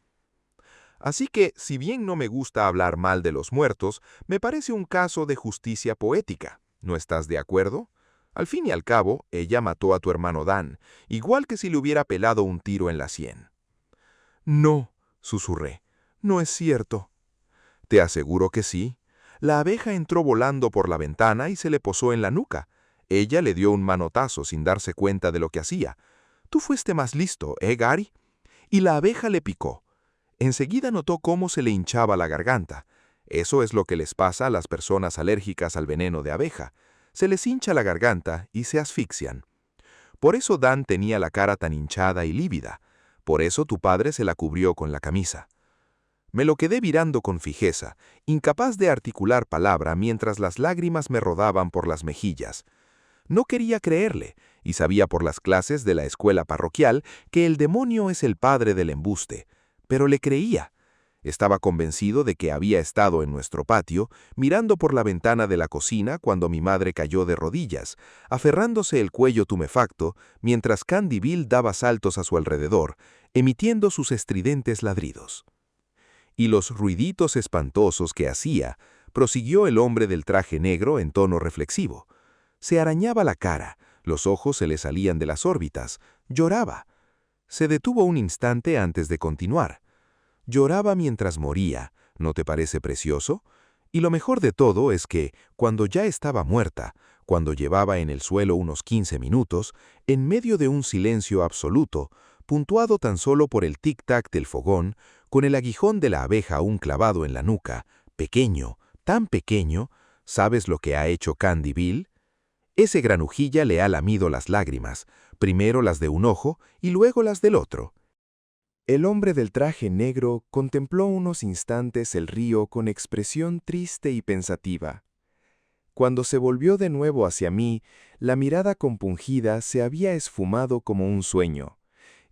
Así que, si bien no me gusta hablar mal de los muertos, me parece un caso de justicia poética. ¿No estás de acuerdo? Al fin y al cabo, ella mató a tu hermano Dan, igual que si le hubiera pelado un tiro en la sien. «No», susurré, «no es cierto». «Te aseguro que sí. La abeja entró volando por la ventana y se le posó en la nuca. Ella le dio un manotazo sin darse cuenta de lo que hacía. Tú fuiste más listo, Gary? Y la abeja le picó. Enseguida notó cómo se le hinchaba la garganta. Eso es lo que les pasa a las personas alérgicas al veneno de abeja. Se les hincha la garganta y se asfixian. Por eso Dan tenía la cara tan hinchada y lívida. Por eso tu padre se la cubrió con la camisa. Me lo quedé mirando con fijeza, incapaz de articular palabra mientras las lágrimas me rodaban por las mejillas. No quería creerle, y sabía por las clases de la escuela parroquial que el demonio es el padre del embuste. Pero le creía. Estaba convencido de que había estado en nuestro patio, mirando por la ventana de la cocina cuando mi madre cayó de rodillas, aferrándose el cuello tumefacto, mientras Candy Bill daba saltos a su alrededor, emitiendo sus estridentes ladridos. Y los ruiditos espantosos que hacía, prosiguió el hombre del traje negro en tono reflexivo. Se arañaba la cara, los ojos se le salían de las órbitas, lloraba. Se detuvo un instante antes de continuar. Lloraba mientras moría, ¿no te parece precioso? Y lo mejor de todo es que, cuando ya estaba muerta, cuando llevaba en el suelo unos 15 minutos, en medio de un silencio absoluto, puntuado tan solo por el tic-tac del fogón, con el aguijón de la abeja aún clavado en la nuca, pequeño, tan pequeño, ¿sabes lo que ha hecho Candy Bill? Ese granujilla le ha lamido las lágrimas, primero las de un ojo y luego las del otro. El hombre del traje negro contempló unos instantes el río con expresión triste y pensativa. Cuando se volvió de nuevo hacia mí, la mirada compungida se había esfumado como un sueño,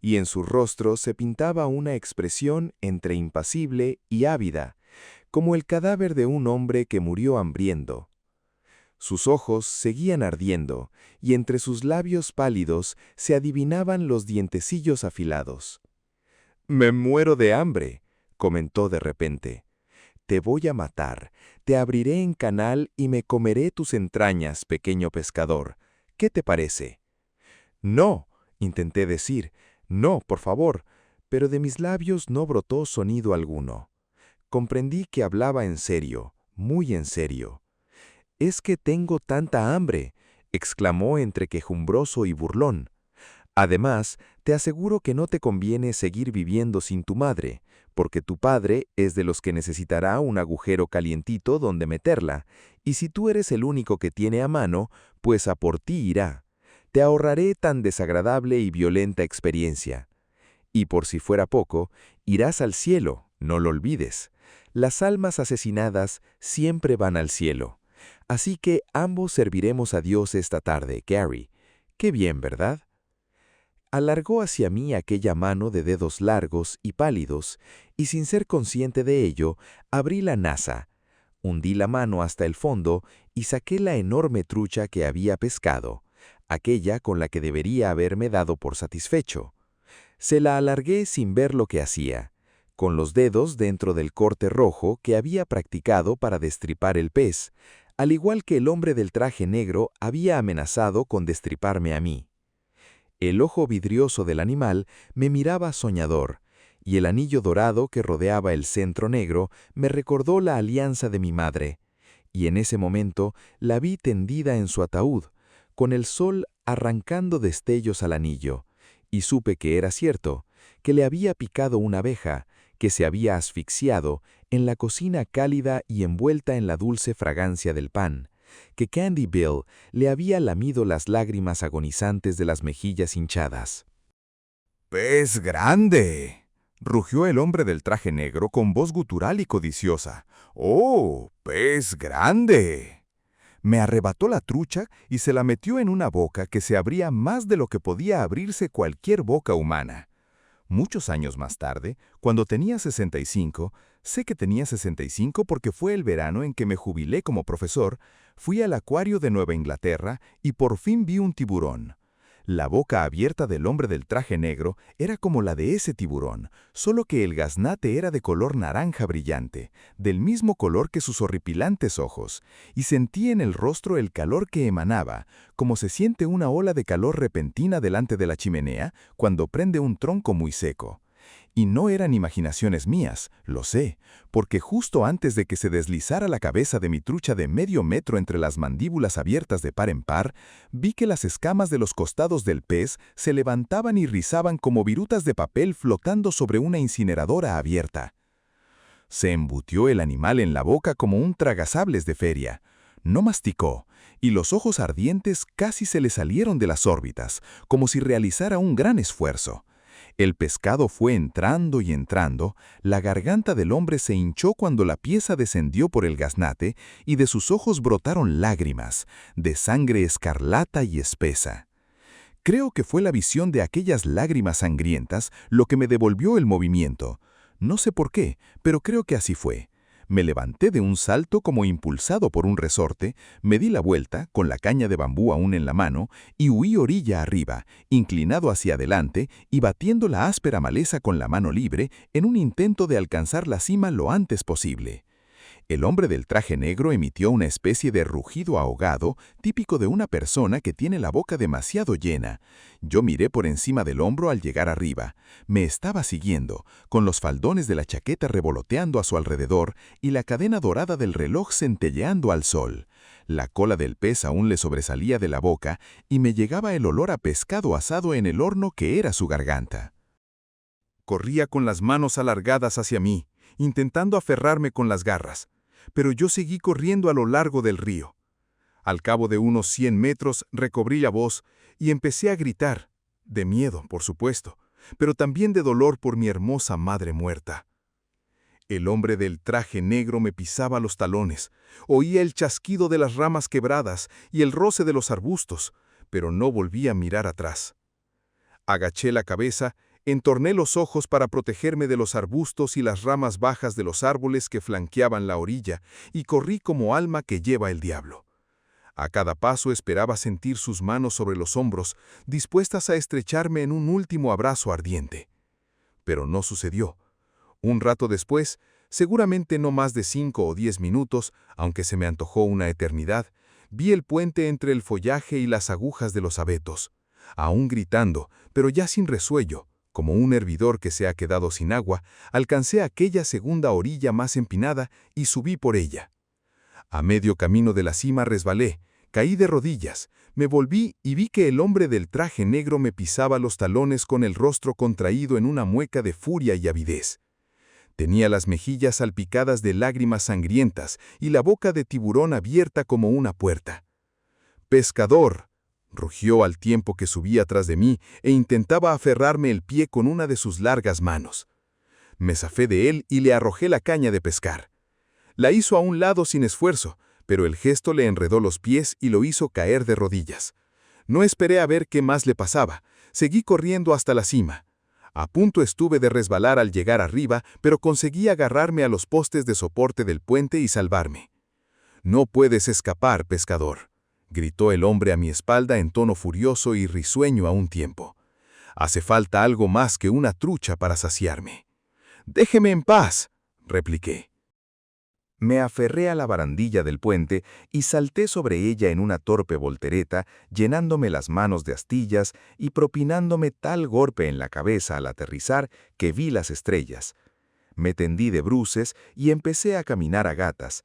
y en su rostro se pintaba una expresión entre impasible y ávida, como el cadáver de un hombre que murió hambriento. Sus ojos seguían ardiendo, y entre sus labios pálidos se adivinaban los dientecillos afilados. «Me muero de hambre», comentó de repente. «Te voy a matar, te abriré en canal y me comeré tus entrañas, pequeño pescador. ¿Qué te parece?» «No», intenté decir, «no, por favor», pero de mis labios no brotó sonido alguno. Comprendí que hablaba en serio, muy en serio. «Es que tengo tanta hambre», exclamó entre quejumbroso y burlón. «Además, te aseguro que no te conviene seguir viviendo sin tu madre, porque tu padre es de los que necesitará un agujero calientito donde meterla, y si tú eres el único que tiene a mano, pues a por ti irá. Te ahorraré tan desagradable y violenta experiencia. Y por si fuera poco, irás al cielo, no lo olvides. Las almas asesinadas siempre van al cielo. Así que ambos serviremos a Dios esta tarde, Gary. Qué bien, ¿verdad?» Alargó hacia mí aquella mano de dedos largos y pálidos, y sin ser consciente de ello, abrí la nasa, hundí la mano hasta el fondo y saqué la enorme trucha que había pescado, aquella con la que debería haberme dado por satisfecho. Se la alargué sin ver lo que hacía, con los dedos dentro del corte rojo que había practicado para destripar el pez, al igual que el hombre del traje negro había amenazado con destriparme a mí. El ojo vidrioso del animal me miraba soñador, y el anillo dorado que rodeaba el centro negro me recordó la alianza de mi madre, y en ese momento la vi tendida en su ataúd, con el sol arrancando destellos al anillo, y supe que era cierto, que le había picado una abeja, que se había asfixiado en la cocina cálida y envuelta en la dulce fragancia del pan, que Candy Bill le había lamido las lágrimas agonizantes de las mejillas hinchadas. ¡Pez grande!, rugió el hombre del traje negro con voz gutural y codiciosa. ¡Oh, pez grande! Me arrebató la trucha y se la metió en una boca que se abría más de lo que podía abrirse cualquier boca humana. Muchos años más tarde, cuando tenía 65, sé que tenía 65 porque fue el verano en que me jubilé como profesor, fui al acuario de Nueva Inglaterra y por fin vi un tiburón. La boca abierta del hombre del traje negro era como la de ese tiburón, solo que el gaznate era de color naranja brillante, del mismo color que sus horripilantes ojos, y sentí en el rostro el calor que emanaba, como se siente una ola de calor repentina delante de la chimenea cuando prende un tronco muy seco. Y no eran imaginaciones mías, lo sé, porque justo antes de que se deslizara la cabeza de mi trucha de medio metro entre las mandíbulas abiertas de par en par, vi que las escamas de los costados del pez se levantaban y rizaban como virutas de papel flotando sobre una incineradora abierta. Se embutió el animal en la boca como un tragasables de feria. No masticó, y los ojos ardientes casi se le salieron de las órbitas, como si realizara un gran esfuerzo. El pescado fue entrando y entrando, la garganta del hombre se hinchó cuando la pieza descendió por el gaznate y de sus ojos brotaron lágrimas, de sangre escarlata y espesa. Creo que fue la visión de aquellas lágrimas sangrientas lo que me devolvió el movimiento. No sé por qué, pero creo que así fue. Me levanté de un salto como impulsado por un resorte, me di la vuelta, con la caña de bambú aún en la mano, y huí orilla arriba, inclinado hacia adelante y batiendo la áspera maleza con la mano libre en un intento de alcanzar la cima lo antes posible. El hombre del traje negro emitió una especie de rugido ahogado, típico de una persona que tiene la boca demasiado llena. Yo miré por encima del hombro al llegar arriba. Me estaba siguiendo, con los faldones de la chaqueta revoloteando a su alrededor y la cadena dorada del reloj centelleando al sol. La cola del pez aún le sobresalía de la boca y me llegaba el olor a pescado asado en el horno que era su garganta. Corría con las manos alargadas hacia mí, intentando aferrarme con las garras. Pero yo seguí corriendo a lo largo del río. Al cabo de unos 100 metros recobré la voz y empecé a gritar, de miedo, por supuesto, pero también de dolor por mi hermosa madre muerta. El hombre del traje negro me pisaba los talones, oía el chasquido de las ramas quebradas y el roce de los arbustos, pero no volví a mirar atrás. Agaché la cabeza, entorné los ojos para protegerme de los arbustos y las ramas bajas de los árboles que flanqueaban la orilla, y corrí como alma que lleva el diablo. A cada paso esperaba sentir sus manos sobre los hombros, dispuestas a estrecharme en un último abrazo ardiente. Pero no sucedió. Un rato después, seguramente no más de 5 o 10 minutos, aunque se me antojó una eternidad, vi el puente entre el follaje y las agujas de los abetos, aún gritando, pero ya sin resuello. Como un hervidor que se ha quedado sin agua, alcancé aquella segunda orilla más empinada y subí por ella. A medio camino de la cima resbalé, caí de rodillas, me volví y vi que el hombre del traje negro me pisaba los talones con el rostro contraído en una mueca de furia y avidez. Tenía las mejillas salpicadas de lágrimas sangrientas y la boca de tiburón abierta como una puerta. «¡Pescador!», rugió al tiempo que subía tras de mí e intentaba aferrarme el pie con una de sus largas manos. Me zafé de él y le arrojé la caña de pescar. La hizo a un lado sin esfuerzo, pero el gesto le enredó los pies y lo hizo caer de rodillas. No esperé a ver qué más le pasaba. Seguí corriendo hasta la cima. A punto estuve de resbalar al llegar arriba, pero conseguí agarrarme a los postes de soporte del puente y salvarme. «No puedes escapar, pescador», gritó el hombre a mi espalda en tono furioso y risueño a un tiempo. «Hace falta algo más que una trucha para saciarme». «Déjeme en paz», repliqué. Me aferré a la barandilla del puente y salté sobre ella en una torpe voltereta, llenándome las manos de astillas y propinándome tal golpe en la cabeza al aterrizar que vi las estrellas. Me tendí de bruces y empecé a caminar a gatas.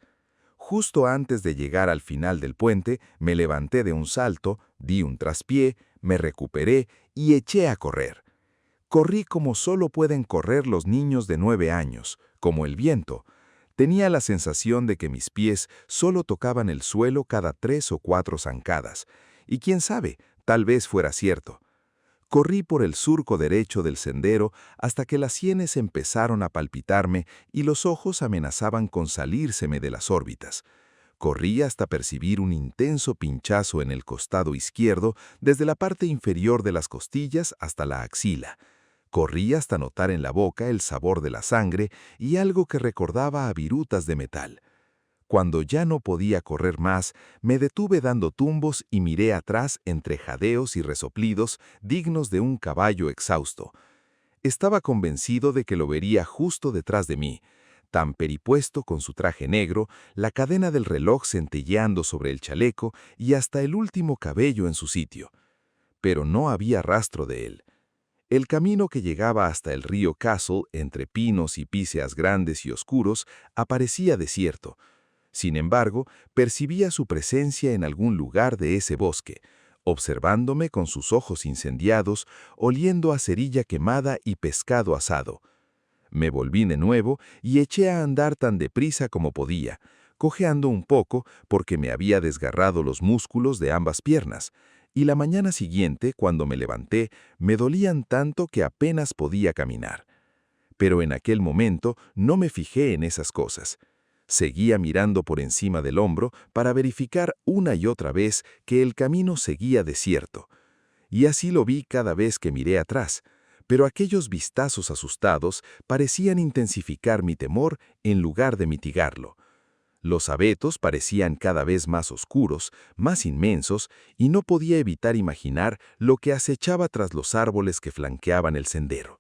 Justo antes de llegar al final del puente, me levanté de un salto, di un traspié, me recuperé y eché a correr. Corrí como solo pueden correr los niños de 9 años, como el viento. Tenía la sensación de que mis pies solo tocaban el suelo cada 3 o 4 zancadas. Y quién sabe, tal vez fuera cierto. Corrí por el surco derecho del sendero hasta que las sienes empezaron a palpitarme y los ojos amenazaban con salírseme de las órbitas. Corrí hasta percibir un intenso pinchazo en el costado izquierdo desde la parte inferior de las costillas hasta la axila. Corrí hasta notar en la boca el sabor de la sangre y algo que recordaba a virutas de metal. Cuando ya no podía correr más, me detuve dando tumbos y miré atrás entre jadeos y resoplidos dignos de un caballo exhausto. Estaba convencido de que lo vería justo detrás de mí, tan peripuesto con su traje negro, la cadena del reloj centelleando sobre el chaleco y hasta el último cabello en su sitio. Pero no había rastro de él. El camino que llegaba hasta el río Castle, entre pinos y píceas grandes y oscuros, aparecía desierto. Sin embargo, percibía su presencia en algún lugar de ese bosque, observándome con sus ojos incendiados, oliendo a cerilla quemada y pescado asado. Me volví de nuevo y eché a andar tan deprisa como podía, cojeando un poco porque me había desgarrado los músculos de ambas piernas, y la mañana siguiente, cuando me levanté, me dolían tanto que apenas podía caminar. Pero en aquel momento no me fijé en esas cosas. Seguía mirando por encima del hombro para verificar una y otra vez que el camino seguía desierto. Y así lo vi cada vez que miré atrás, pero aquellos vistazos asustados parecían intensificar mi temor en lugar de mitigarlo. Los abetos parecían cada vez más oscuros, más inmensos, y no podía evitar imaginar lo que acechaba tras los árboles que flanqueaban el sendero.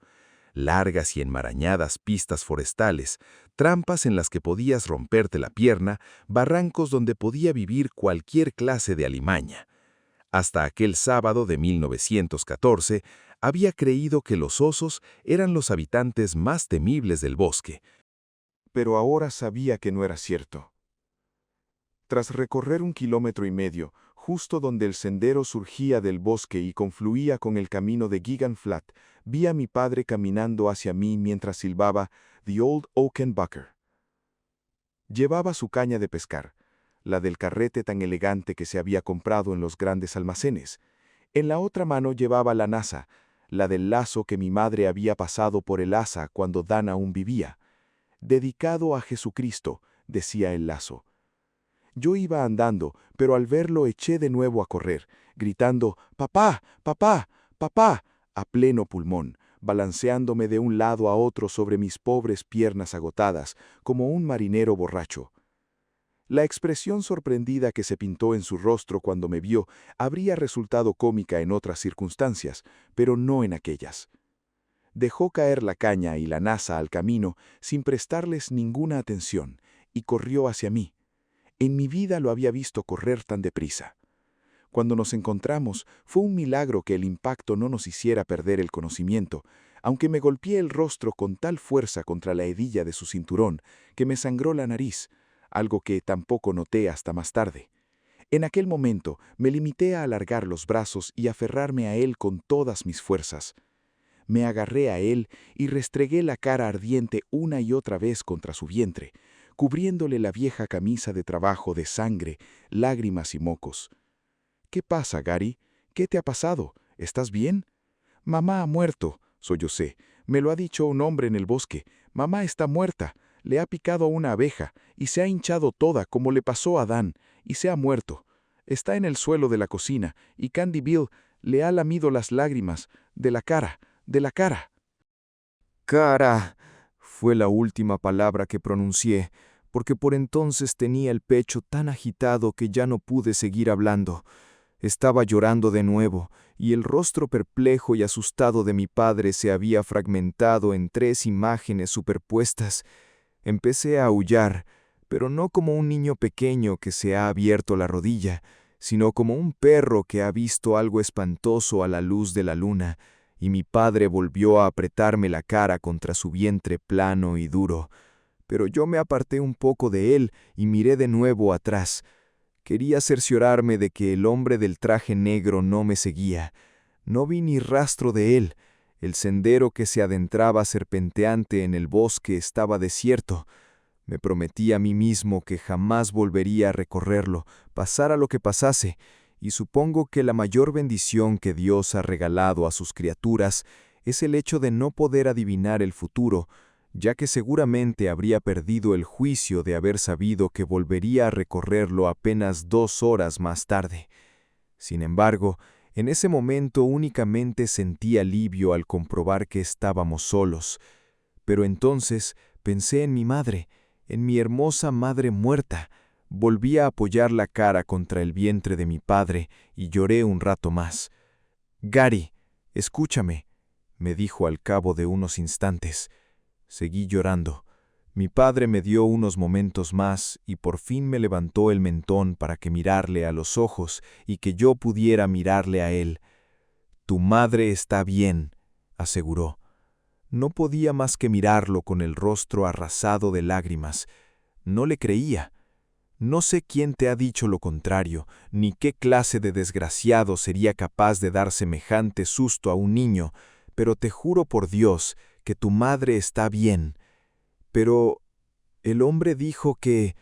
Largas y enmarañadas pistas forestales, trampas en las que podías romperte la pierna, barrancos donde podía vivir cualquier clase de alimaña. Hasta aquel sábado de 1914, había creído que los osos eran los habitantes más temibles del bosque. Pero ahora sabía que no era cierto. Tras recorrer 1,5 kilómetros, justo donde el sendero surgía del bosque y confluía con el camino de Geoghegan Flat, vi a mi padre caminando hacia mí mientras silbaba The Old Oaken Bucker. Llevaba su caña de pescar, la del carrete tan elegante que se había comprado en los grandes almacenes. En la otra mano llevaba la nasa, la del lazo que mi madre había pasado por el asa cuando Dan aún vivía. «Dedicado a Jesucristo», decía el lazo. Yo iba andando, pero al verlo eché de nuevo a correr, gritando «¡Papá! ¡Papá! ¡Papá!» a pleno pulmón, balanceándome de un lado a otro sobre mis pobres piernas agotadas, como un marinero borracho. La expresión sorprendida que se pintó en su rostro cuando me vio habría resultado cómica en otras circunstancias, pero no en aquellas. Dejó caer la caña y la nasa al camino sin prestarles ninguna atención, y corrió hacia mí. En mi vida lo había visto correr tan deprisa. Cuando nos encontramos, fue un milagro que el impacto no nos hiciera perder el conocimiento, aunque me golpeé el rostro con tal fuerza contra la hebilla de su cinturón que me sangró la nariz, algo que tampoco noté hasta más tarde. En aquel momento me limité a alargar los brazos y aferrarme a él con todas mis fuerzas. Me agarré a él y restregué la cara ardiente una y otra vez contra su vientre, cubriéndole la vieja camisa de trabajo de sangre, lágrimas y mocos. «¿Qué pasa, Gary? ¿Qué te ha pasado? ¿Estás bien?» «Mamá ha muerto», sollocé. «Me lo ha dicho un hombre en el bosque. Mamá está muerta. Le ha picado a una abeja y se ha hinchado toda como le pasó a Dan, y se ha muerto. Está en el suelo de la cocina y Candy Bill le ha lamido las lágrimas de la cara. «Cara», fue la última palabra que pronuncié, porque por entonces tenía el pecho tan agitado que ya no pude seguir hablando. Estaba llorando de nuevo, y el rostro perplejo y asustado de mi padre se había fragmentado en 3 imágenes superpuestas. Empecé a aullar, pero no como un niño pequeño que se ha abierto la rodilla, sino como un perro que ha visto algo espantoso a la luz de la luna, y mi padre volvió a apretarme la cara contra su vientre plano y duro. Pero yo me aparté un poco de él y miré de nuevo atrás. Quería cerciorarme de que el hombre del traje negro no me seguía. No vi ni rastro de él. El sendero que se adentraba serpenteante en el bosque estaba desierto. Me prometí a mí mismo que jamás volvería a recorrerlo, pasara lo que pasase, y supongo que la mayor bendición que Dios ha regalado a sus criaturas es el hecho de no poder adivinar el futuro, ya que seguramente habría perdido el juicio de haber sabido que volvería a recorrerlo apenas 2 horas más tarde. Sin embargo, en ese momento únicamente sentí alivio al comprobar que estábamos solos. Pero entonces pensé en mi madre, en mi hermosa madre muerta. Volví a apoyar la cara contra el vientre de mi padre y lloré un rato más. «Gary, escúchame», me dijo al cabo de unos instantes. Seguí llorando. Mi padre me dio unos momentos más y por fin me levantó el mentón para que mirarle a los ojos y que yo pudiera mirarle a él. «Tu madre está bien», aseguró. No podía más que mirarlo con el rostro arrasado de lágrimas. No le creía. No sé quién te ha dicho lo contrario, ni qué clase de desgraciado sería capaz de dar semejante susto a un niño, pero te juro por Dios que tu madre está bien. Pero el hombre dijo que...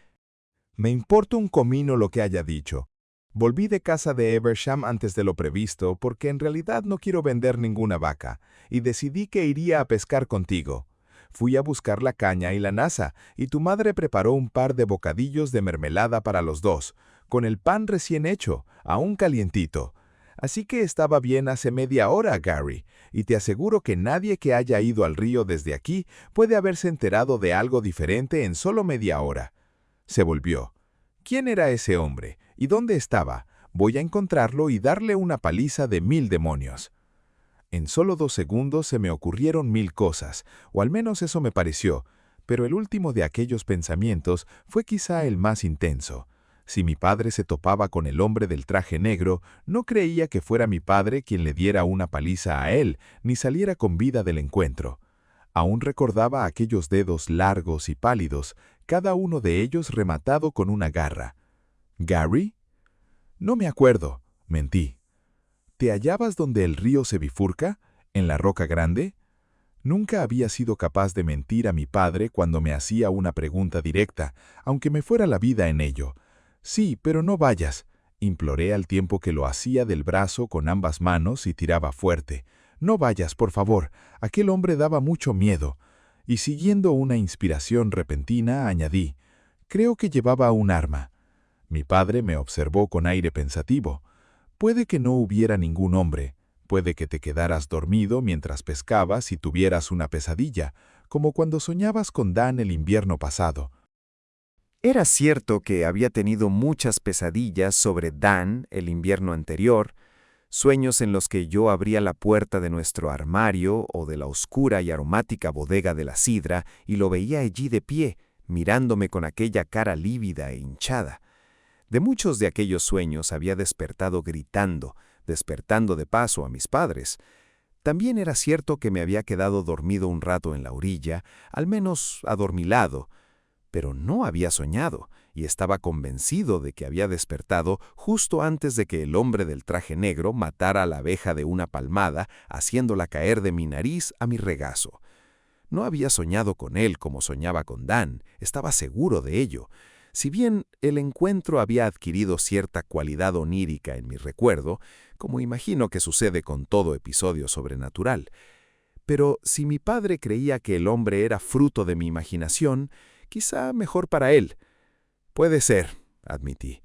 Me importa un comino lo que haya dicho. Volví de casa de Eversham antes de lo previsto porque en realidad no quiero vender ninguna vaca, y decidí que iría a pescar contigo. Fui a buscar la caña y la nasa, y tu madre preparó un par de bocadillos de mermelada para los dos, con el pan recién hecho, aún calientito. Así que estaba bien hace media hora, Gary, y te aseguro que nadie que haya ido al río desde aquí puede haberse enterado de algo diferente en solo media hora. Se volvió. ¿Quién era ese hombre? ¿Y dónde estaba? Voy a encontrarlo y darle una paliza de 1000 demonios. En solo 2 segundos se me ocurrieron 1000 cosas, o al menos eso me pareció, pero el último de aquellos pensamientos fue quizá el más intenso. Si mi padre se topaba con el hombre del traje negro, no creía que fuera mi padre quien le diera una paliza a él, ni saliera con vida del encuentro. Aún recordaba aquellos dedos largos y pálidos, cada uno de ellos rematado con una garra. ¿Gary? No me acuerdo, mentí. ¿Te hallabas donde el río se bifurca? ¿En la roca grande? Nunca había sido capaz de mentir a mi padre cuando me hacía una pregunta directa, aunque me fuera la vida en ello. Sí, pero no vayas, imploré al tiempo que lo hacía del brazo con ambas manos y tiraba fuerte. No vayas, por favor, aquel hombre daba mucho miedo. Y siguiendo una inspiración repentina, añadí, creo que llevaba un arma. Mi padre me observó con aire pensativo. Puede que no hubiera ningún hombre, puede que te quedaras dormido mientras pescabas y tuvieras una pesadilla, como cuando soñabas con Dan el invierno pasado. Era cierto que había tenido muchas pesadillas sobre Dan el invierno anterior, sueños en los que yo abría la puerta de nuestro armario o de la oscura y aromática bodega de la sidra y lo veía allí de pie, mirándome con aquella cara lívida e hinchada. De muchos de aquellos sueños había despertado gritando, despertando de paso a mis padres. También era cierto que me había quedado dormido un rato en la orilla, al menos adormilado, pero no había soñado, y estaba convencido de que había despertado justo antes de que el hombre del traje negro matara a la abeja de una palmada, haciéndola caer de mi nariz a mi regazo. No había soñado con él como soñaba con Dan, estaba seguro de ello. Si bien el encuentro había adquirido cierta cualidad onírica en mi recuerdo, como imagino que sucede con todo episodio sobrenatural. Pero si mi padre creía que el hombre era fruto de mi imaginación, quizá mejor para él. Puede ser, admití.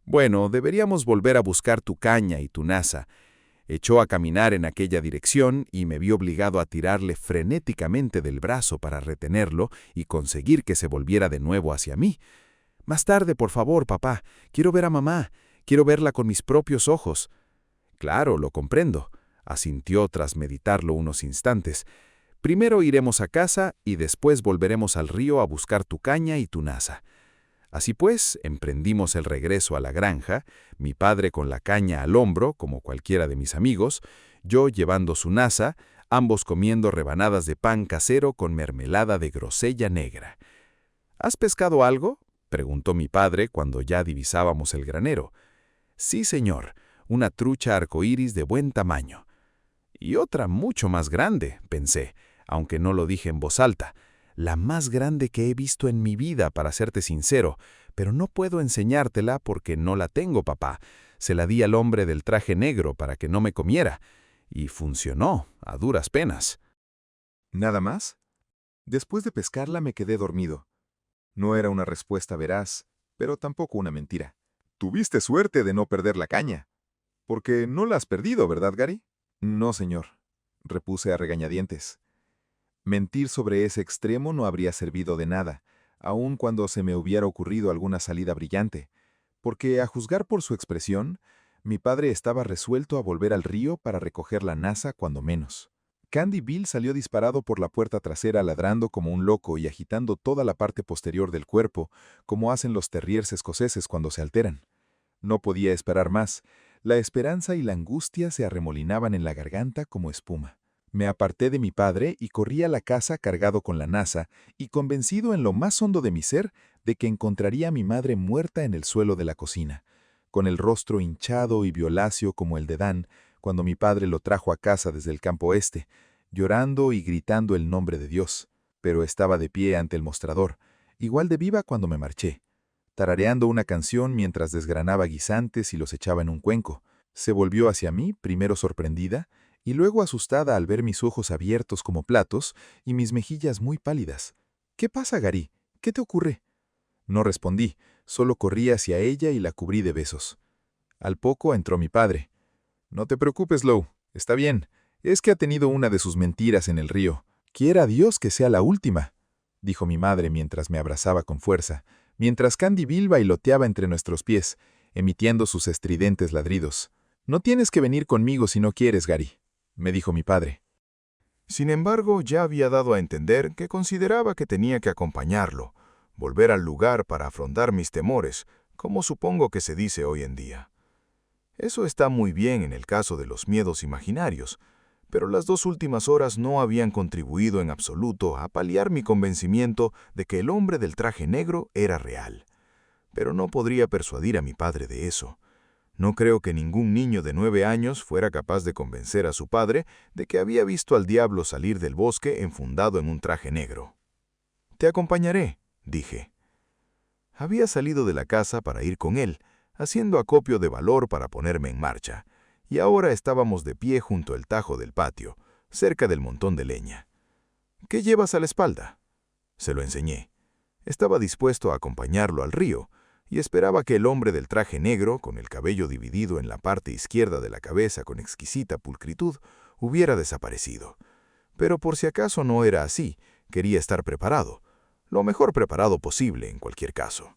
Bueno, deberíamos volver a buscar tu caña y tu nasa. Echó a caminar en aquella dirección y me vi obligado a tirarle frenéticamente del brazo para retenerlo y conseguir que se volviera de nuevo hacia mí. Más tarde, por favor, papá. Quiero ver a mamá. Quiero verla con mis propios ojos. Claro, lo comprendo, asintió tras meditarlo unos instantes. Primero iremos a casa y después volveremos al río a buscar tu caña y tu nasa. Así pues, emprendimos el regreso a la granja, mi padre con la caña al hombro, como cualquiera de mis amigos, yo llevando su nasa, ambos comiendo rebanadas de pan casero con mermelada de grosella negra. ¿Has pescado algo?, preguntó mi padre cuando ya divisábamos el granero. Sí, señor, una trucha arcoíris de buen tamaño. Y otra mucho más grande, pensé, aunque no lo dije en voz alta. La más grande que he visto en mi vida, para serte sincero, pero no puedo enseñártela porque no la tengo, papá. Se la di al hombre del traje negro para que no me comiera. Y funcionó, a duras penas. ¿Nada más? Después de pescarla me quedé dormido. No era una respuesta veraz, pero tampoco una mentira. Tuviste suerte de no perder la caña. Porque no la has perdido, ¿verdad, Gary? No, señor, repuse a regañadientes. Mentir sobre ese extremo no habría servido de nada, aun cuando se me hubiera ocurrido alguna salida brillante, porque, a juzgar por su expresión, mi padre estaba resuelto a volver al río para recoger la nasa cuando menos. Candy Bill salió disparado por la puerta trasera ladrando como un loco y agitando toda la parte posterior del cuerpo, como hacen los terriers escoceses cuando se alteran. No podía esperar más. La esperanza y la angustia se arremolinaban en la garganta como espuma. Me aparté de mi padre y corrí a la casa cargado con la nasa y convencido en lo más hondo de mi ser de que encontraría a mi madre muerta en el suelo de la cocina, con el rostro hinchado y violáceo como el de Dan, cuando mi padre lo trajo a casa desde el campo este, llorando y gritando el nombre de Dios. Pero estaba de pie ante el mostrador, igual de viva cuando me marché, tarareando una canción mientras desgranaba guisantes y los echaba en un cuenco. Se volvió hacia mí, primero sorprendida, y luego asustada al ver mis ojos abiertos como platos y mis mejillas muy pálidas. «¿Qué pasa, Gary? ¿Qué te ocurre?» No respondí, solo corrí hacia ella y la cubrí de besos. Al poco entró mi padre. «No te preocupes, Lou, está bien. Es que ha tenido una de sus mentiras en el río. Quiera Dios que sea la última», dijo mi madre mientras me abrazaba con fuerza, mientras Candy Bill bailoteaba entre nuestros pies, emitiendo sus estridentes ladridos. «No tienes que venir conmigo si no quieres, Gary», me dijo mi padre. Sin embargo, ya había dado a entender que consideraba que tenía que acompañarlo, volver al lugar para afrontar mis temores, como supongo que se dice hoy en día. Eso está muy bien en el caso de los miedos imaginarios, pero las 2 últimas horas no habían contribuido en absoluto a paliar mi convencimiento de que el hombre del traje negro era real. Pero no podría persuadir a mi padre de eso. No creo que ningún niño de 9 años fuera capaz de convencer a su padre de que había visto al diablo salir del bosque enfundado en un traje negro. «Te acompañaré», dije. Había salido de la casa para ir con él, haciendo acopio de valor para ponerme en marcha, y ahora estábamos de pie junto al tajo del patio, cerca del montón de leña. «¿Qué llevas a la espalda?», se lo enseñé. Estaba dispuesto a acompañarlo al río, y esperaba que el hombre del traje negro, con el cabello dividido en la parte izquierda de la cabeza con exquisita pulcritud, hubiera desaparecido. Pero por si acaso no era así, quería estar preparado, lo mejor preparado posible en cualquier caso.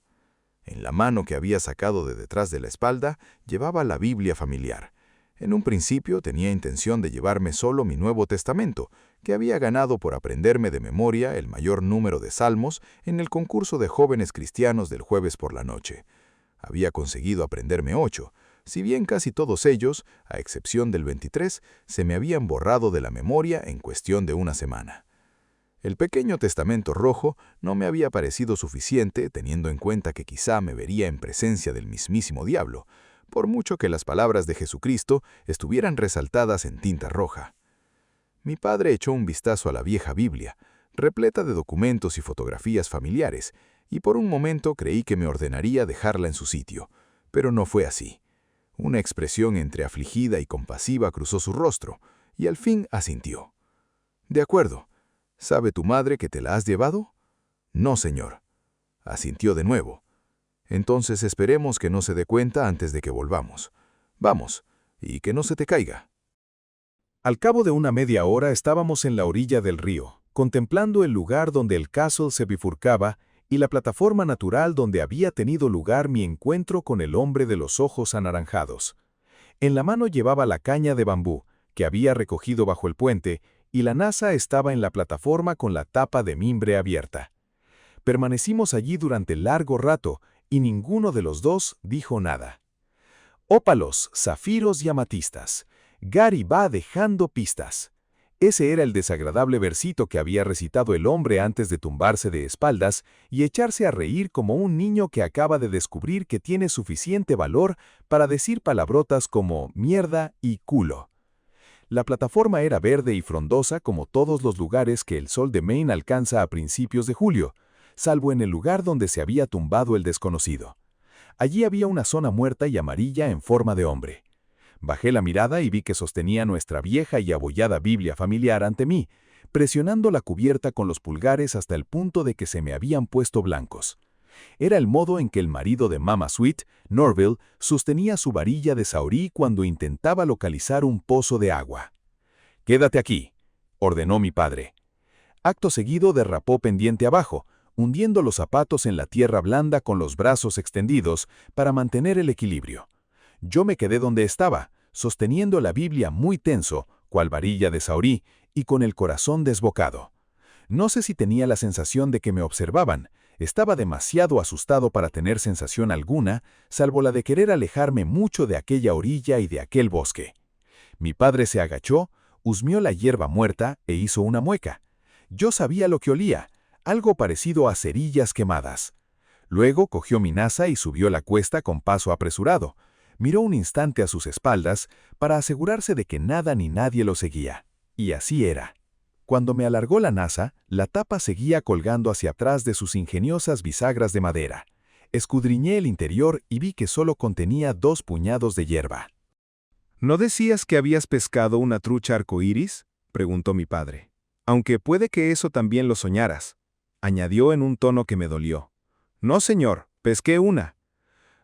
En la mano que había sacado de detrás de la espalda llevaba la Biblia familiar. En un principio tenía intención de llevarme solo mi Nuevo Testamento, que había ganado por aprenderme de memoria el mayor número de salmos en el concurso de jóvenes cristianos del jueves por la noche. Había conseguido aprenderme 8, si bien casi todos ellos, a excepción del 23, se me habían borrado de la memoria en cuestión de una semana. El pequeño testamento rojo no me había parecido suficiente, teniendo en cuenta que quizá me vería en presencia del mismísimo diablo, por mucho que las palabras de Jesucristo estuvieran resaltadas en tinta roja. Mi padre echó un vistazo a la vieja Biblia, repleta de documentos y fotografías familiares, y por un momento creí que me ordenaría dejarla en su sitio, pero no fue así. Una expresión entre afligida y compasiva cruzó su rostro, y al fin asintió. «De acuerdo. ¿Sabe tu madre que te la has llevado?» «No, señor». Asintió de nuevo. «Entonces esperemos que no se dé cuenta antes de que volvamos. Vamos, y que no se te caiga». Al cabo de una media hora estábamos en la orilla del río, contemplando el lugar donde el castle se bifurcaba y la plataforma natural donde había tenido lugar mi encuentro con el hombre de los ojos anaranjados. En la mano llevaba la caña de bambú, que había recogido bajo el puente, y la nasa estaba en la plataforma con la tapa de mimbre abierta. Permanecimos allí durante largo rato, y ninguno de los dos dijo nada. Ópalos, zafiros y amatistas. Gary va dejando pistas. Ese era el desagradable versito que había recitado el hombre antes de tumbarse de espaldas y echarse a reír como un niño que acaba de descubrir que tiene suficiente valor para decir palabrotas como mierda y culo. La plataforma era verde y frondosa como todos los lugares que el sol de Maine alcanza a principios de julio, salvo en el lugar donde se había tumbado el desconocido. Allí había una zona muerta y amarilla en forma de hombre. Bajé la mirada y vi que sostenía nuestra vieja y abollada Biblia familiar ante mí, presionando la cubierta con los pulgares hasta el punto de que se me habían puesto blancos. Era el modo en que el marido de Mama Sweet, Norville, sostenía su varilla de saurí cuando intentaba localizar un pozo de agua. «Quédate aquí», ordenó mi padre. Acto seguido derrapó pendiente abajo, hundiendo los zapatos en la tierra blanda con los brazos extendidos para mantener el equilibrio. Yo me quedé donde estaba, sosteniendo la Biblia muy tenso, cual varilla de saurí, y con el corazón desbocado. No sé si tenía la sensación de que me observaban. Estaba demasiado asustado para tener sensación alguna, salvo la de querer alejarme mucho de aquella orilla y de aquel bosque. Mi padre se agachó, husmeó la hierba muerta e hizo una mueca. Yo sabía lo que olía, algo parecido a cerillas quemadas. Luego cogió mi nasa y subió la cuesta con paso apresurado. Miró un instante a sus espaldas para asegurarse de que nada ni nadie lo seguía. Y así era. Cuando me alargó la nasa, la tapa seguía colgando hacia atrás de sus ingeniosas bisagras de madera. Escudriñé el interior y vi que solo contenía 2 puñados de hierba. ¿No decías que habías pescado una trucha arcoíris?, preguntó mi padre. Aunque puede que eso también lo soñaras, añadió en un tono que me dolió. No, señor, pesqué una.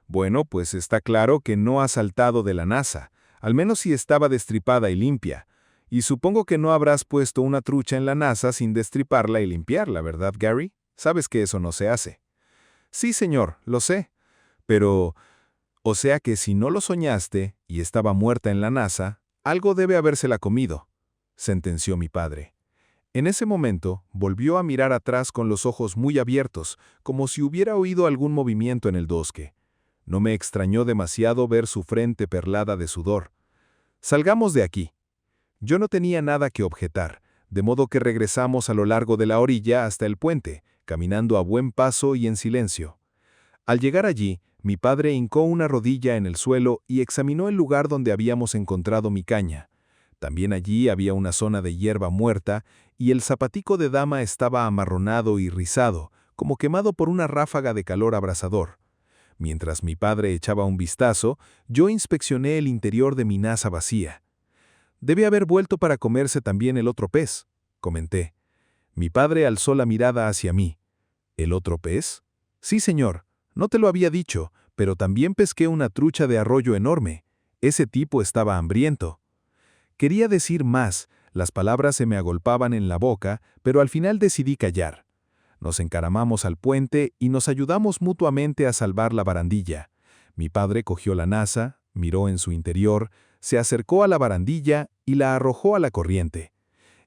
Bueno, pues está claro que no ha saltado de la nasa, al menos si estaba destripada y limpia. Y supongo que no habrás puesto una trucha en la nasa sin destriparla y limpiarla, ¿verdad, Gary? Sabes que eso no se hace. Sí, señor, lo sé. Pero, o sea que si no lo soñaste y estaba muerta en la nasa, algo debe habérsela comido, sentenció mi padre. En ese momento, volvió a mirar atrás con los ojos muy abiertos, como si hubiera oído algún movimiento en el bosque. No me extrañó demasiado ver su frente perlada de sudor. «Salgamos de aquí». Yo no tenía nada que objetar, de modo que regresamos a lo largo de la orilla hasta el puente, caminando a buen paso y en silencio. Al llegar allí, mi padre hincó una rodilla en el suelo y examinó el lugar donde habíamos encontrado mi caña. También allí había una zona de hierba muerta y el zapatico de dama estaba amarronado y rizado, como quemado por una ráfaga de calor abrasador. Mientras mi padre echaba un vistazo, yo inspeccioné el interior de mi nasa vacía. «Debe haber vuelto para comerse también el otro pez», comenté. Mi padre alzó la mirada hacia mí. ¿El otro pez? Sí, señor. No te lo había dicho, pero también pesqué una trucha de arroyo enorme. Ese tipo estaba hambriento. Quería decir más, las palabras se me agolpaban en la boca, pero al final decidí callar. Nos encaramamos al puente y nos ayudamos mutuamente a salvar la barandilla. Mi padre cogió la nasa, miró en su interior, se acercó a la barandilla y la arrojó a la corriente.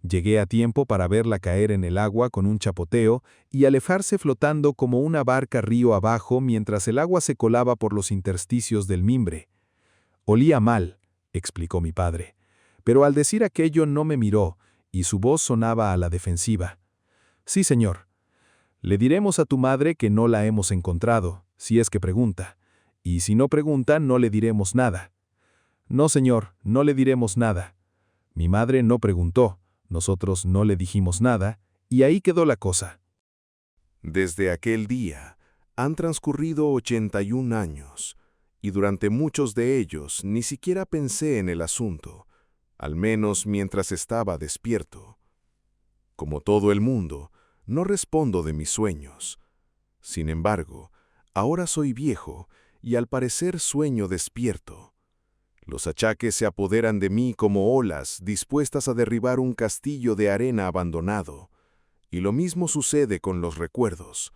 Llegué a tiempo para verla caer en el agua con un chapoteo y alejarse flotando como una barca río abajo mientras el agua se colaba por los intersticios del mimbre. «Olía mal», explicó mi padre, pero al decir aquello no me miró y su voz sonaba a la defensiva. «Sí, señor. Le diremos a tu madre que no la hemos encontrado, si es que pregunta, y si no pregunta no le diremos nada». «No, señor, no le diremos nada». Mi madre no preguntó, nosotros no le dijimos nada, y ahí quedó la cosa. Desde aquel día han transcurrido 81 años, y durante muchos de ellos ni siquiera pensé en el asunto, al menos mientras estaba despierto. Como todo el mundo, no respondo de mis sueños. Sin embargo, ahora soy viejo y al parecer sueño despierto. Los achaques se apoderan de mí como olas dispuestas a derribar un castillo de arena abandonado. Y lo mismo sucede con los recuerdos,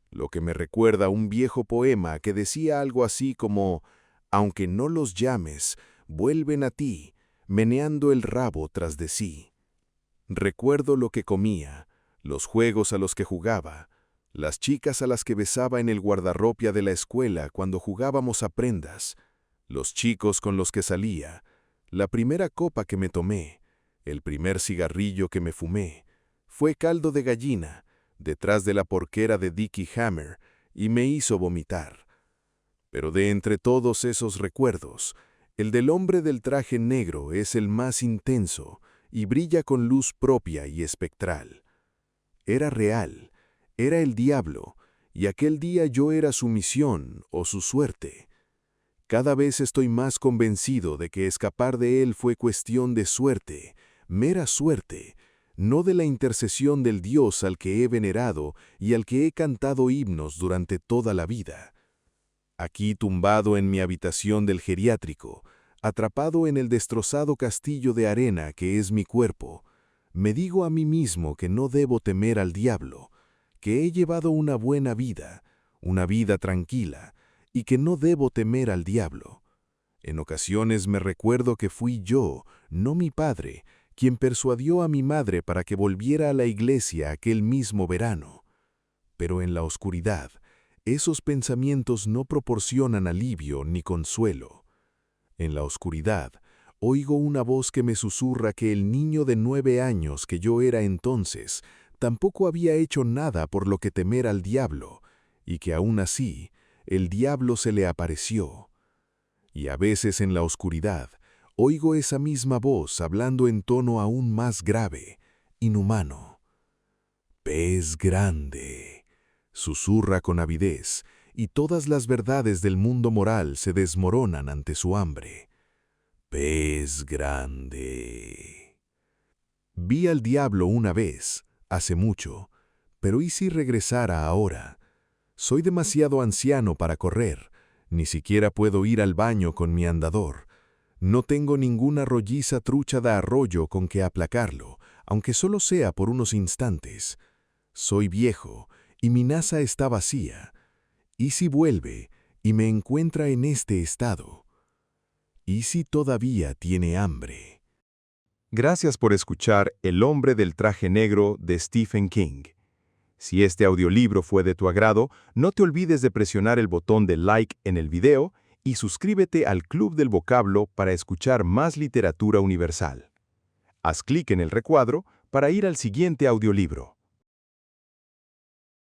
lo que me recuerda un viejo poema que decía algo así como: «Aunque no los llames, vuelven a ti, meneando el rabo tras de sí». Recuerdo lo que comía, los juegos a los que jugaba, las chicas a las que besaba en el guardarropia de la escuela cuando jugábamos a prendas, los chicos con los que salía, la primera copa que me tomé, el primer cigarrillo que me fumé, fue caldo de gallina, detrás de la porquera de Dickie Hammer, y me hizo vomitar. Pero de entre todos esos recuerdos, el del hombre del traje negro es el más intenso y brilla con luz propia y espectral. Era real, era el diablo, y aquel día yo era su misión o su suerte. Cada vez estoy más convencido de que escapar de él fue cuestión de suerte, mera suerte, no de la intercesión del Dios al que he venerado y al que he cantado himnos durante toda la vida. Aquí tumbado en mi habitación del geriátrico, atrapado en el destrozado castillo de arena que es mi cuerpo, me digo a mí mismo que no debo temer al diablo, que he llevado una buena vida, una vida tranquila, y que no debo temer al diablo. En ocasiones me recuerdo que fui yo, no mi padre, quien persuadió a mi madre para que volviera a la iglesia aquel mismo verano. Pero en la oscuridad, esos pensamientos no proporcionan alivio ni consuelo. En la oscuridad, oigo una voz que me susurra que el niño de 9 años que yo era entonces tampoco había hecho nada por lo que temer al diablo, y que aún así, el diablo se le apareció. Y a veces en la oscuridad, oigo esa misma voz hablando en tono aún más grave, inhumano. «Pez grande», susurra con avidez, y todas las verdades del mundo moral se desmoronan ante su hambre. «Pez grande». Vi al diablo una vez, hace mucho, pero ¿y si regresara ahora? Soy demasiado anciano para correr, ni siquiera puedo ir al baño con mi andador. No tengo ninguna rolliza trucha de arroyo con que aplacarlo, aunque solo sea por unos instantes. Soy viejo y mi nasa está vacía. ¿Y si vuelve y me encuentra en este estado? ¿Y si todavía tiene hambre? Gracias por escuchar El hombre del traje negro de Stephen King. Si este audiolibro fue de tu agrado, no te olvides de presionar el botón de like en el video y suscríbete al Club del Vocablo para escuchar más literatura universal. Haz clic en el recuadro para ir al siguiente audiolibro.